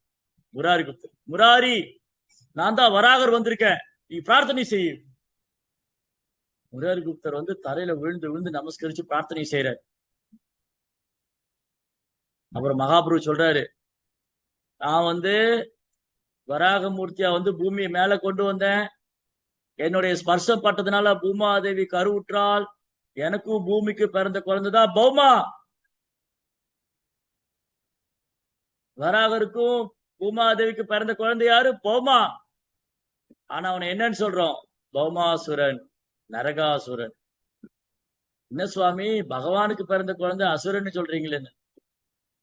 முராரி குப்தர், முராரி நான் தான் வராகர் வந்திருக்கேன், நீ பிரார்த்தனை செய்ய. முராரி குப்தர் வந்து தரையில விழுந்து விழுந்து நமஸ்கரிச்சு பிரார்த்தனை செய்யறாரு. அப்புறம் மகாபிரபு சொல்றாரு, நான் வந்து வராகமூர்த்தியா வந்து பூமியை மேல கொண்டு வந்தேன், என்னுடைய ஸ்பர்சம் பட்டதுனால பூமாதேவி கருவுற்றால், எனக்கும் பூமிக்கு பிறந்த குழந்தைதான் பௌமா. வராகருக்கும் பூமாதேவிக்கு பிறந்த குழந்தை யாரு? பௌமா. ஆனா அவனை என்னன்னு சொல்றோம்? பௌமாசுரன், நரகாசுரன். என்ன சுவாமி, பகவானுக்கு பிறந்த குழந்தை அசுரன் சொல்றீங்களேன்னு.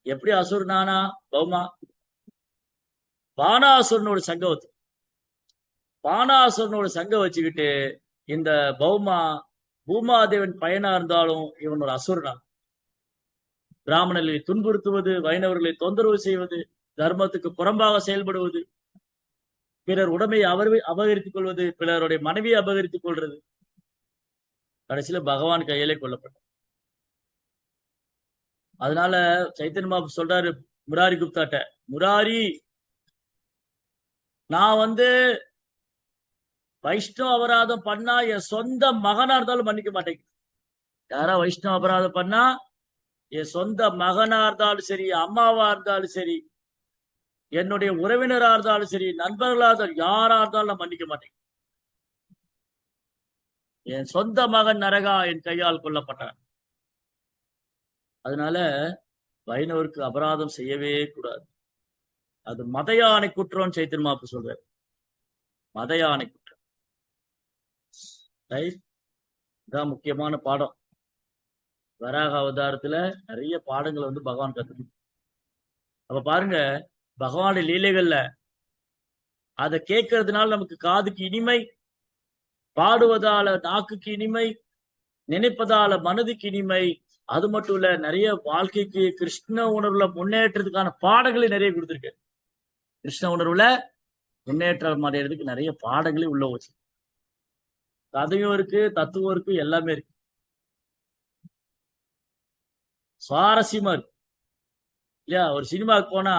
எப்படி அசுரனானா? பௌமா பானாசுரனோட சங்கவத்து, பானாசுரனோட சங்கம் வச்சுக்கிட்டு இந்த பௌமா பூமாதேவன் பையனா இருந்தாலும் இவன் ஒரு அசுரனா. பிராமணர்களை துன்புறுத்துவது, வைணவர்களை தொந்தரவு செய்வது, தர்மத்துக்கு புறம்பாக செயல்படுவது, பிறர் உடமையை அபகரித்துக் கொள்வது, பிறருடைய மனைவியை அபகரித்துக் கொள்றது, கடைசியில பகவான் கையிலே கொல்லப்பட்டார். அதனால சைத்தன்ய மகாபிரபு சொல்றாரு முராரி குப்தாட்ட, முராரி நான் வந்து வைஷ்ணவ அபராதம் பண்ணா என் சொந்த மகனா இருந்தாலும் மன்னிக்க மாட்டேங்க. யாரா வைஷ்ணவ அபராதம் பண்ணா என் சொந்த மகனா இருந்தாலும் சரி, அம்மாவா இருந்தாலும் சரி, என்னுடைய உறவினரா இருந்தாலும் சரி, நண்பர்களா இருந்தாலும் யாரா இருந்தாலும் நான் மன்னிக்க மாட்டேன். என் சொந்த மகன் நரகா என் கையால் கொல்லப்பட்டான். அதனால வைணவருக்கு அபராதம் செய்யவே கூடாது. அது மத யானை குற்றம் சைத்தன்ய மகாபிரபு சொல்றாரு. மத யானை குற்றம். இதான் முக்கியமான பாடம். வராக அவதாரத்துல நிறைய பாடங்களை வந்து பகவான் கத்துக்கு. அப்ப பாருங்க, பகவானுடைய லீலைகள்ல அதை கேட்கறதுனால நமக்கு காதுக்கு இனிமை, பாடுவதால நாக்குக்கு இனிமை, நினைப்பதால மனதுக்கு இனிமை. அது மட்டும் இல்ல, நிறைய வாழ்க்கைக்கு கிருஷ்ண உணர்வுல முன்னேற்றத்துக்கான பாடங்களை நிறைய கொடுத்திருக்கு. கிருஷ்ண உணர்வுல முன்னேற்றம் அடைகிறதுக்கு நிறைய பாடங்களே உள்ள வச்சு, கதையும் இருக்கு, தத்துவம் இருக்கு, எல்லாமே இருக்கு. சுவாரஸ்யமா இருக்கு இல்லையா? ஒரு சினிமாவுக்கு போனா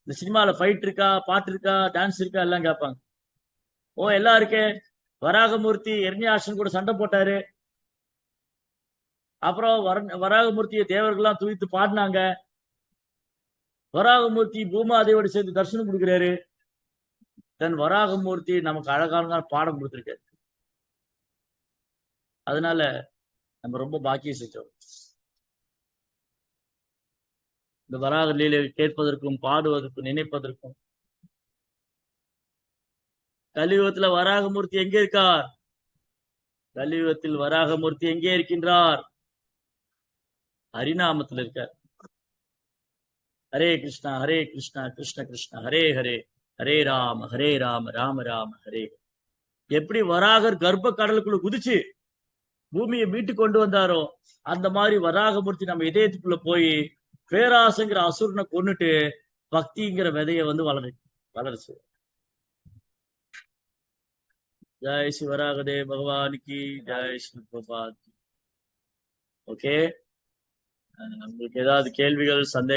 இந்த சினிமால ஃபைட் இருக்கா, பாட்டு இருக்கா, டான்ஸ் இருக்கா, எல்லாம் கேட்பாங்க. ஓ எல்லாம் இருக்கே. வராகமூர்த்தி எர்ணியாசன் கூட சண்டை போட்டாரு, அப்புறம் வராகமூர்த்தியை தேவர்கள்லாம் தூய்த்து பாடினாங்க, வராகமூர்த்தி பூமாதேவோட சேர்ந்து தரிசனம் கொடுக்கிறாரு. தன் வராகமூர்த்தி நமக்கு அழகான பாடம் கொடுத்திருக்காரு. அதனால நம்ம ரொம்ப பாக்கியம் செஞ்சோம். இந்த வராக லீலை கேட்பதற்கும் பாடுவதற்கும் நினைப்பதற்கும். கலியுகத்துல வராகமூர்த்தி எங்கே இருக்கார்? கலியுகத்தில் வராகமூர்த்தி எங்கே இருக்கின்றார்? ஹரிநாமத்தில் இருக்கார். ஹரே கிருஷ்ணா ஹரே கிருஷ்ணா கிருஷ்ண கிருஷ்ணா ஹரே ஹரே, ஹரே ராம ராம ராம ஹரே. எப்படி வராகர் கர்ப்ப கடலுக்குள்ள குதிச்சு பூமியை மீட்டு கொண்டு வந்தாரோ, அந்த மாதிரி வராகமூர்த்தி நம்ம இதயத்துக்குள்ள போய் பேராசைங்கிற அசுரனை கொண்டுட்டு பக்திங்கிற விதைய வந்து வளர்ச்சு. ஜெய் ஸ்ரீ வராகதே பகவானுக்கு ஜெய் ஸ்ரீ பிரபாத். ஓகே, உங்களுக்கு ஏதாவது கேள்விகள், சந்தேகம்